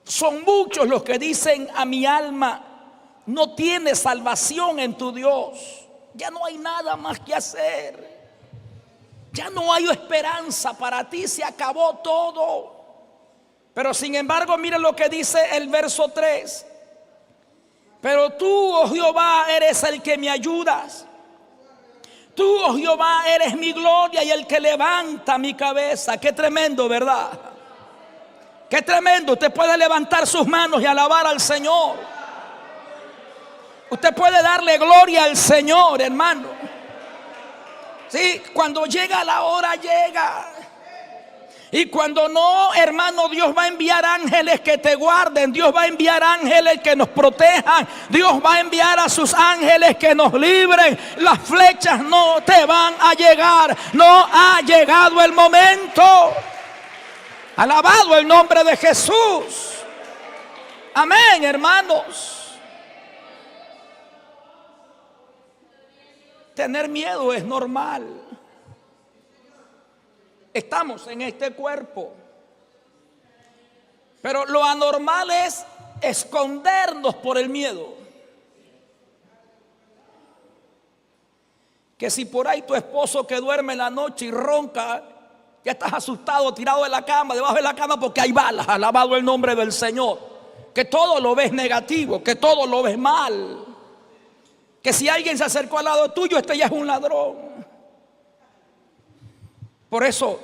Speaker 2: Son muchos los que dicen a mi alma: no tiene salvación en tu Dios. Ya no hay nada más que hacer. Ya no hay esperanza para ti, se acabó todo. Pero sin embargo, mire lo que dice el verso 3. Pero tú, oh Jehová, eres el que me ayudas. Tú, oh Jehová, eres mi gloria y el que levanta mi cabeza. Qué tremendo, ¿verdad? Qué tremendo. Usted puede levantar sus manos y alabar al Señor. Usted puede darle gloria al Señor, hermano. Sí, cuando llega la hora, llega. Y cuando no, hermano, Dios va a enviar ángeles que te guarden. Dios va a enviar ángeles que nos protejan. Dios va a enviar a sus ángeles que nos libren. Las flechas no te van a llegar. No ha llegado el momento. Alabado el nombre de Jesús. Amén, hermanos. Tener miedo es normal. Estamos en este cuerpo, pero lo anormal es escondernos por el miedo. Que si por ahí tu esposo que duerme en la noche y ronca, ya estás asustado, tirado de la cama, debajo de la cama, porque hay balas. Alabado el nombre del Señor. Que todo lo ves negativo, que todo lo ves mal. Que si alguien se acercó al lado tuyo, este ya es un ladrón. Por eso,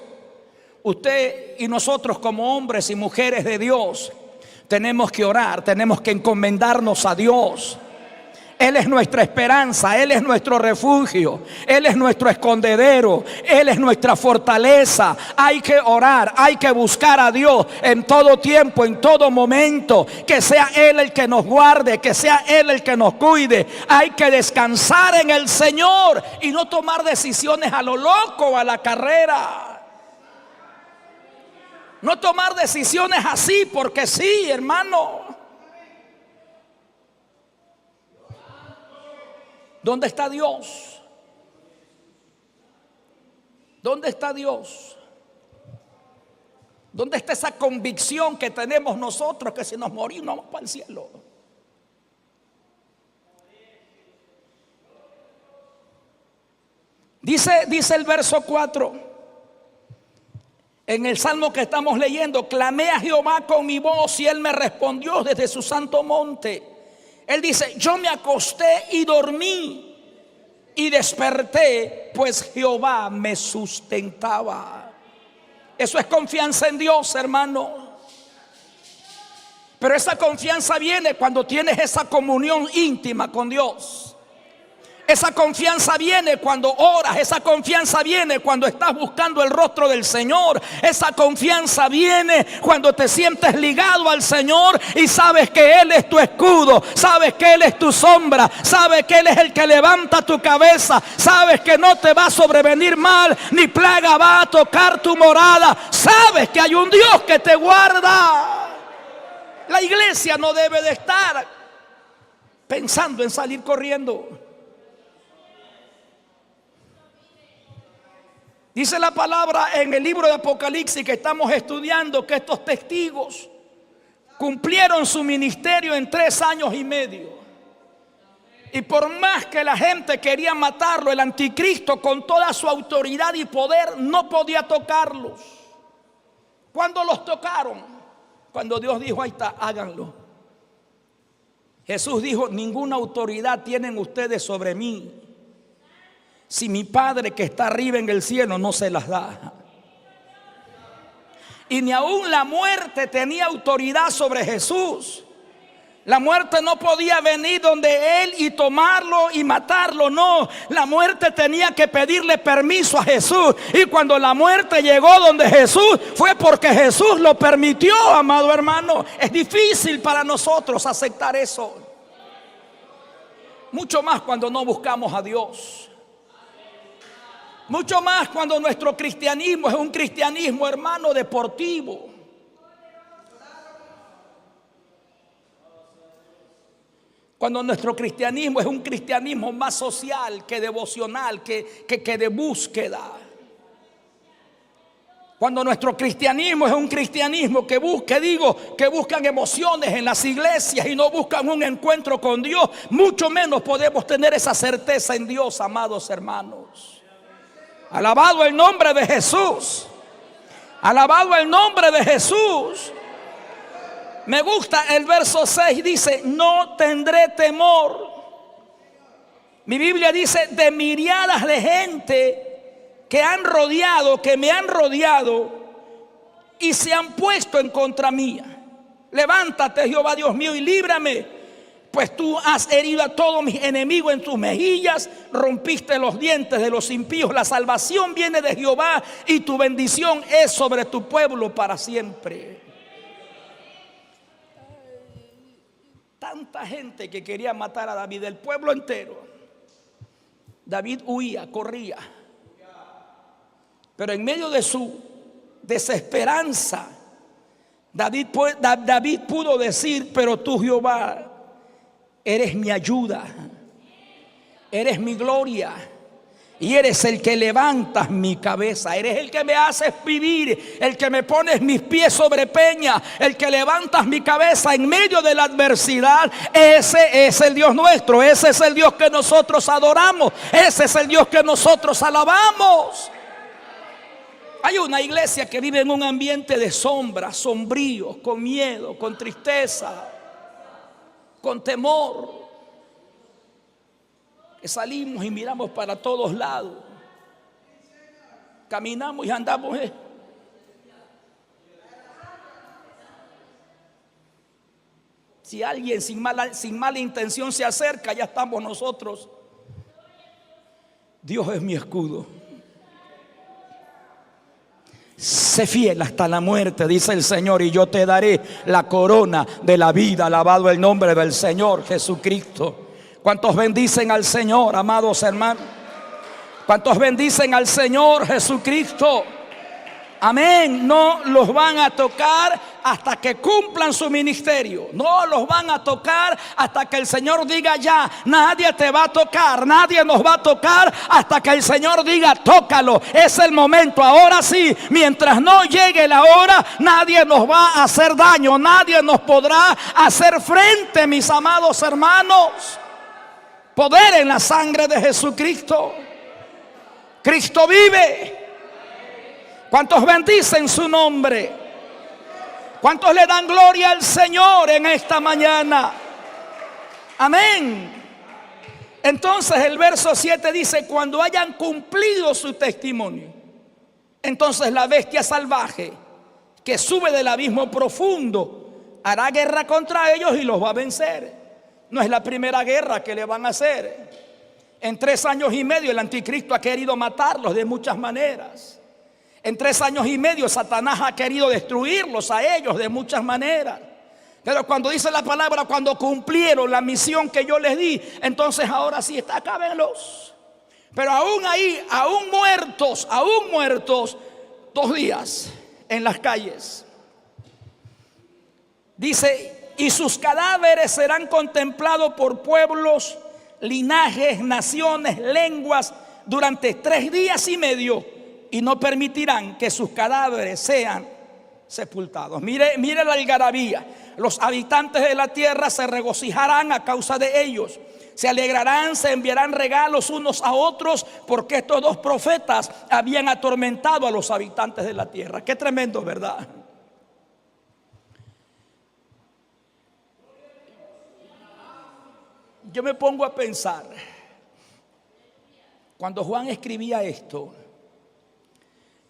Speaker 2: usted y nosotros como hombres y mujeres de Dios tenemos que orar, tenemos que encomendarnos a Dios. Él es nuestra esperanza, Él es nuestro refugio, Él es nuestro escondedero, Él es nuestra fortaleza. Hay que orar, hay que buscar a Dios en todo tiempo, en todo momento. Que sea Él el que nos guarde, que sea Él el que nos cuide. Hay que descansar en el Señor y no tomar decisiones a lo loco, a la carrera. No tomar decisiones así porque sí, hermano. ¿Dónde está Dios? ¿Dónde está Dios? ¿Dónde está esa convicción que tenemos nosotros que si nos morimos vamos para el cielo? Dice el verso 4 en el salmo que estamos leyendo: clamé a Jehová con mi voz y Él me respondió desde su santo monte. Él dice: yo me acosté y dormí y desperté, pues Jehová me sustentaba. Eso es confianza en Dios, hermano. Pero esa confianza viene cuando tienes esa comunión íntima con Dios. Esa confianza viene cuando oras. Esa confianza viene cuando estás buscando el rostro del Señor. Esa confianza viene cuando te sientes ligado al Señor y sabes que Él es tu escudo, sabes que Él es tu sombra, sabes que Él es el que levanta tu cabeza, sabes que no te va a sobrevenir mal, ni plaga va a tocar tu morada. Sabes que hay un Dios que te guarda. La iglesia no debe de estar pensando en salir corriendo. Dice la palabra en el libro de Apocalipsis que estamos estudiando que estos testigos cumplieron su ministerio en 3 años y medio. Y por más que la gente quería matarlo, el anticristo con toda su autoridad y poder no podía tocarlos. ¿Cuándo los tocaron? Cuando Dios dijo: ahí está, háganlo. Jesús dijo: ninguna autoridad tienen ustedes sobre mí si mi Padre que está arriba en el cielo no se las da. Y ni aún la muerte tenía autoridad sobre Jesús. La muerte no podía venir donde él y tomarlo y matarlo, no. La muerte tenía que pedirle permiso a Jesús. Y cuando la muerte llegó donde Jesús, fue porque Jesús lo permitió, amado hermano. Es difícil para nosotros aceptar eso. Mucho más cuando no buscamos a Dios. Mucho más cuando nuestro cristianismo es un cristianismo, hermano, deportivo. Cuando nuestro cristianismo es un cristianismo más social que devocional, que de búsqueda. Cuando nuestro cristianismo es un cristianismo que buscan emociones en las iglesias y no buscan un encuentro con Dios, mucho menos podemos tener esa certeza en Dios, amados hermanos. Alabado el nombre de Jesús. Alabado el nombre de Jesús. Me gusta el verso 6, dice: no tendré temor. Mi Biblia dice: de miriadas de gente que me han rodeado y se han puesto en contra mía. Levántate, Jehová Dios mío, y líbrame, pues tú has herido a todos mis enemigos en tus mejillas, rompiste los dientes de los impíos. La salvación viene de Jehová y tu bendición es sobre tu pueblo para siempre. Tanta gente que quería matar a David, el pueblo entero. David huía, corría. Pero en medio de su desesperanza, David pudo decir: pero tú, Jehová, eres mi ayuda, eres mi gloria. Y eres el que levantas mi cabeza. Eres el que me haces vivir, el que me pones mis pies sobre peña, el que levantas mi cabeza en medio de la adversidad. Ese es el Dios nuestro. Ese es el Dios que nosotros adoramos. Ese es el Dios que nosotros alabamos. Hay una iglesia que vive en un ambiente de sombra, sombrío, con miedo, con tristeza, con temor. Salimos y miramos para todos lados, caminamos y andamos. Si alguien sin mala intención se acerca, ya estamos nosotros. Dios es mi escudo. Sé fiel hasta la muerte, dice el Señor, y yo te daré la corona de la vida. Alabado el nombre del Señor Jesucristo. ¿Cuántos bendicen al Señor, amados hermanos? ¿Cuántos bendicen al Señor Jesucristo? Amén. No los van a tocar hasta que cumplan su ministerio. No los van a tocar hasta que el Señor diga ya. Nadie te va a tocar, nadie nos va a tocar hasta que el Señor diga tócalo. Es el momento. Ahora sí, mientras no llegue la hora, nadie nos va a hacer daño. Nadie nos podrá hacer frente, mis amados hermanos. Poder en la sangre de Jesucristo. Cristo vive. ¿Cuántos bendicen su nombre? ¿Cuántos le dan gloria al Señor en esta mañana? Amén. Entonces el verso 7 dice: cuando hayan cumplido su testimonio, entonces la bestia salvaje que sube del abismo profundo hará guerra contra ellos y los va a vencer. No es la primera guerra que le van a hacer. En 3 años y medio el anticristo ha querido matarlos de muchas maneras. En 3 años y medio Satanás ha querido destruirlos a ellos de muchas maneras. Pero cuando dice la palabra, cuando cumplieron la misión que yo les di, entonces ahora sí está, acábenlos. Pero aún ahí, aún muertos 2 días en las calles. Dice: y sus cadáveres serán contemplados por pueblos, linajes, naciones, lenguas durante 3 días y medio, y no permitirán que sus cadáveres sean sepultados. Mire la algarabía. Los habitantes de la tierra se regocijarán a causa de ellos. Se alegrarán, se enviarán regalos unos a otros, porque estos 2 profetas habían atormentado a los habitantes de la tierra. Qué tremendo, ¿verdad? Yo me pongo a pensar, cuando Juan escribía esto,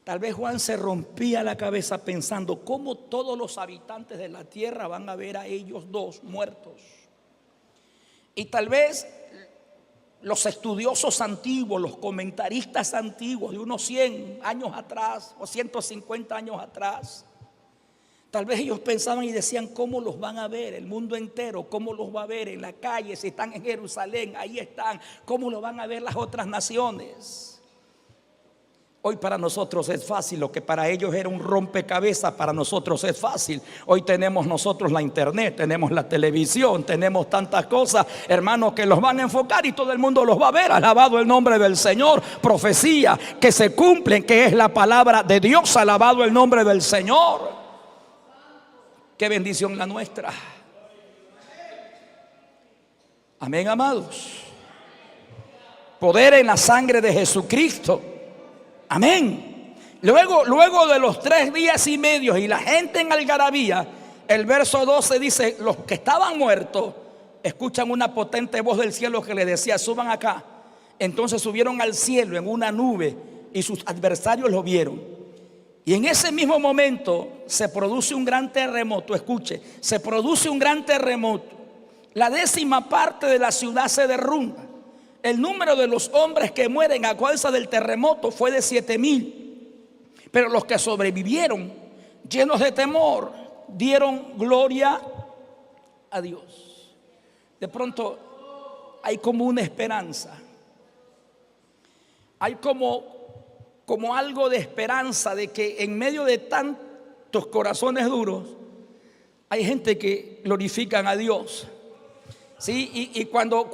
Speaker 3: Tal vez Juan se rompía la cabeza pensando cómo todos los habitantes de la tierra van a ver a ellos dos muertos. Y tal vez los estudiosos antiguos, los comentaristas antiguos de unos 100 años atrás o 150 años atrás, tal vez ellos pensaban y decían: ¿cómo los van a ver el mundo entero? ¿Cómo los va a ver en la calle? Si están en Jerusalén, ahí están. ¿Cómo lo van a ver las otras naciones? Hoy para nosotros es fácil. Lo que para ellos era un rompecabezas, para nosotros es fácil. Hoy tenemos nosotros la internet, tenemos la televisión, tenemos tantas cosas, hermanos, que los van a enfocar y todo el mundo los va a ver. Alabado el nombre del Señor. Profecía que se cumplen, que es la palabra de Dios. Alabado el nombre del Señor. Qué bendición la nuestra. Amén, amados. Poder en la sangre de Jesucristo. Amén. Luego de los 3 días y medio y la gente en algarabía, el verso 12 dice: los que estaban muertos escuchan una potente voz del cielo que les decía: suban acá. Entonces subieron al cielo en una nube y sus adversarios lo vieron. Y en ese mismo momento se produce un gran terremoto. Escuche, se produce un gran terremoto. La 10ª parte de la ciudad se derrumba. El número de los hombres que mueren a causa del terremoto fue de 7,000. Pero los que sobrevivieron, llenos de temor, dieron gloria a Dios. De pronto hay como una esperanza. Hay como algo de esperanza de que en medio de tantos corazones duros hay gente que glorifican a Dios. Sí, y cuando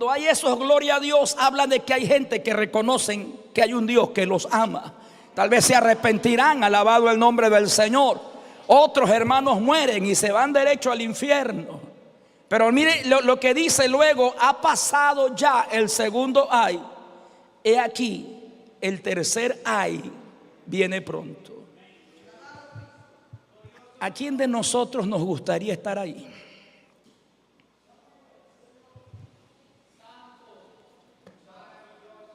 Speaker 3: hay esos gloria a Dios, hablan de que hay gente que reconocen que hay un Dios que los ama. Tal vez se arrepentirán, alabado el nombre del Señor. Otros hermanos mueren y se van derecho al infierno. Pero mire lo que dice luego: ha pasado ya el segundo ay. He aquí, el tercer ay viene pronto. ¿A quién de nosotros nos gustaría estar ahí?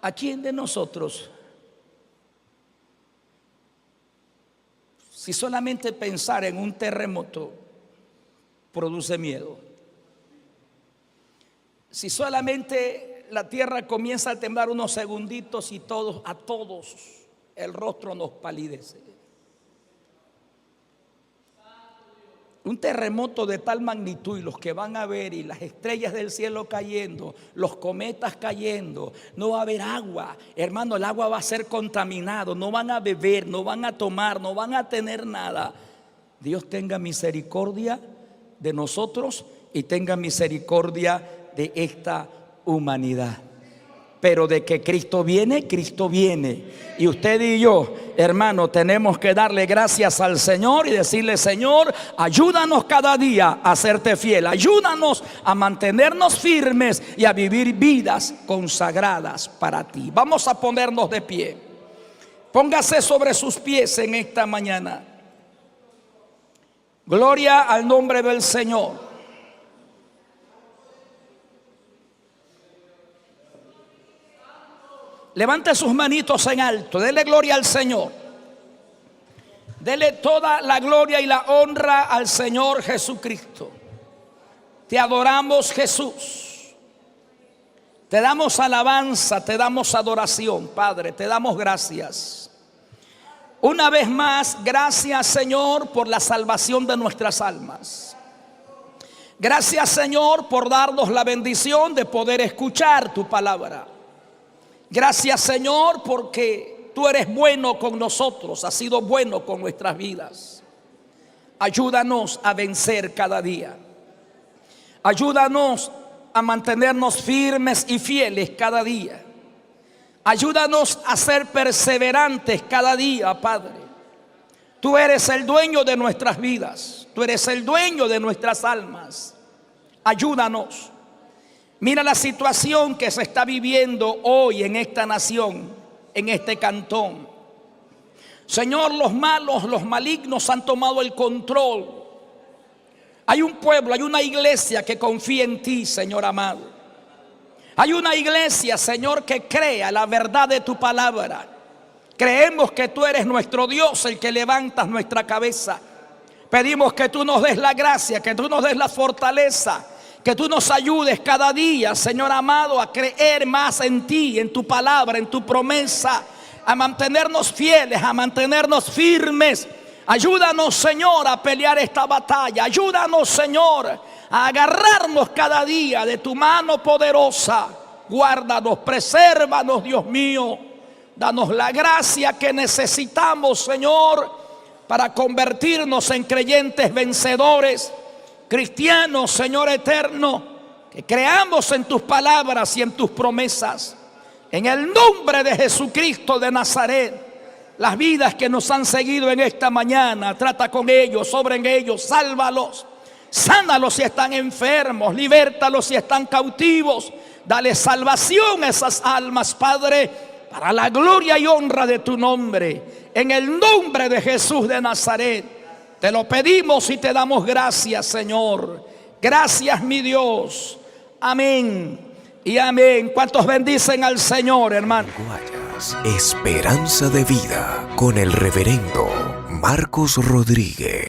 Speaker 3: ¿A quién de nosotros, si solamente pensar en un terremoto produce miedo? Si solamente la tierra comienza a temblar unos segunditos y a todos el rostro nos palidece. Un terremoto de tal magnitud y los que van a ver, y las estrellas del cielo cayendo, los cometas cayendo, no va a haber agua, hermano, el agua va a ser contaminado, no van a beber, no van a tomar, no van a tener nada. Dios tenga misericordia de nosotros y tenga misericordia de esta humanidad. Pero de que Cristo viene, Cristo viene. Y usted y yo, hermano, tenemos que darle gracias al Señor y decirle: Señor, ayúdanos cada día a serte fiel. Ayúdanos a mantenernos firmes y a vivir vidas consagradas para ti. Vamos a ponernos de pie. Póngase sobre sus pies en esta mañana. Gloria al nombre del Señor. Levante sus manitos en alto, dele gloria al Señor. Dele toda la gloria y la honra al Señor Jesucristo. Te adoramos, Jesús. Te damos alabanza, te damos adoración, Padre, te damos gracias. Una vez más, gracias, Señor, por la salvación de nuestras almas. Gracias, Señor, por darnos la bendición de poder escuchar tu palabra. Gracias, Señor, porque tú eres bueno con nosotros, has sido bueno con nuestras vidas. Ayúdanos a vencer cada día. Ayúdanos a mantenernos firmes y fieles cada día. Ayúdanos a ser perseverantes cada día, Padre. Tú eres el dueño de nuestras vidas. Tú eres el dueño de nuestras almas. Ayúdanos. Mira la situación que se está viviendo hoy en esta nación, en este cantón. Señor, los malos, los malignos han tomado el control. Hay un pueblo, hay una iglesia que confía en ti, Señor amado. Hay una iglesia, Señor, que crea la verdad de tu palabra. Creemos que tú eres nuestro Dios, el que levantas nuestra cabeza. Pedimos que tú nos des la gracia, que tú nos des la fortaleza, que tú nos ayudes cada día, Señor amado, a creer más en ti, en tu palabra, en tu promesa, a mantenernos fieles, a mantenernos firmes. Ayúdanos, Señor, a pelear esta batalla. Ayúdanos, Señor, a agarrarnos cada día de tu mano poderosa. Guárdanos, presérvanos, Dios mío. Danos la gracia que necesitamos, Señor, para convertirnos en creyentes vencedores, cristianos, Señor eterno, que creamos en tus palabras y en tus promesas. En el nombre de Jesucristo de Nazaret, las vidas que nos han seguido en esta mañana, trata con ellos, obra en ellos, sálvalos, sánalos si están enfermos, libértalos si están cautivos, dale salvación a esas almas, Padre, para la gloria y honra de tu nombre. En el nombre de Jesús de Nazaret, te lo pedimos y te damos gracias, Señor. Gracias, mi Dios. Amén y amén. ¿Cuántos bendicen al Señor, hermano?
Speaker 1: Esperanza de vida con el reverendo Marcos Rodríguez.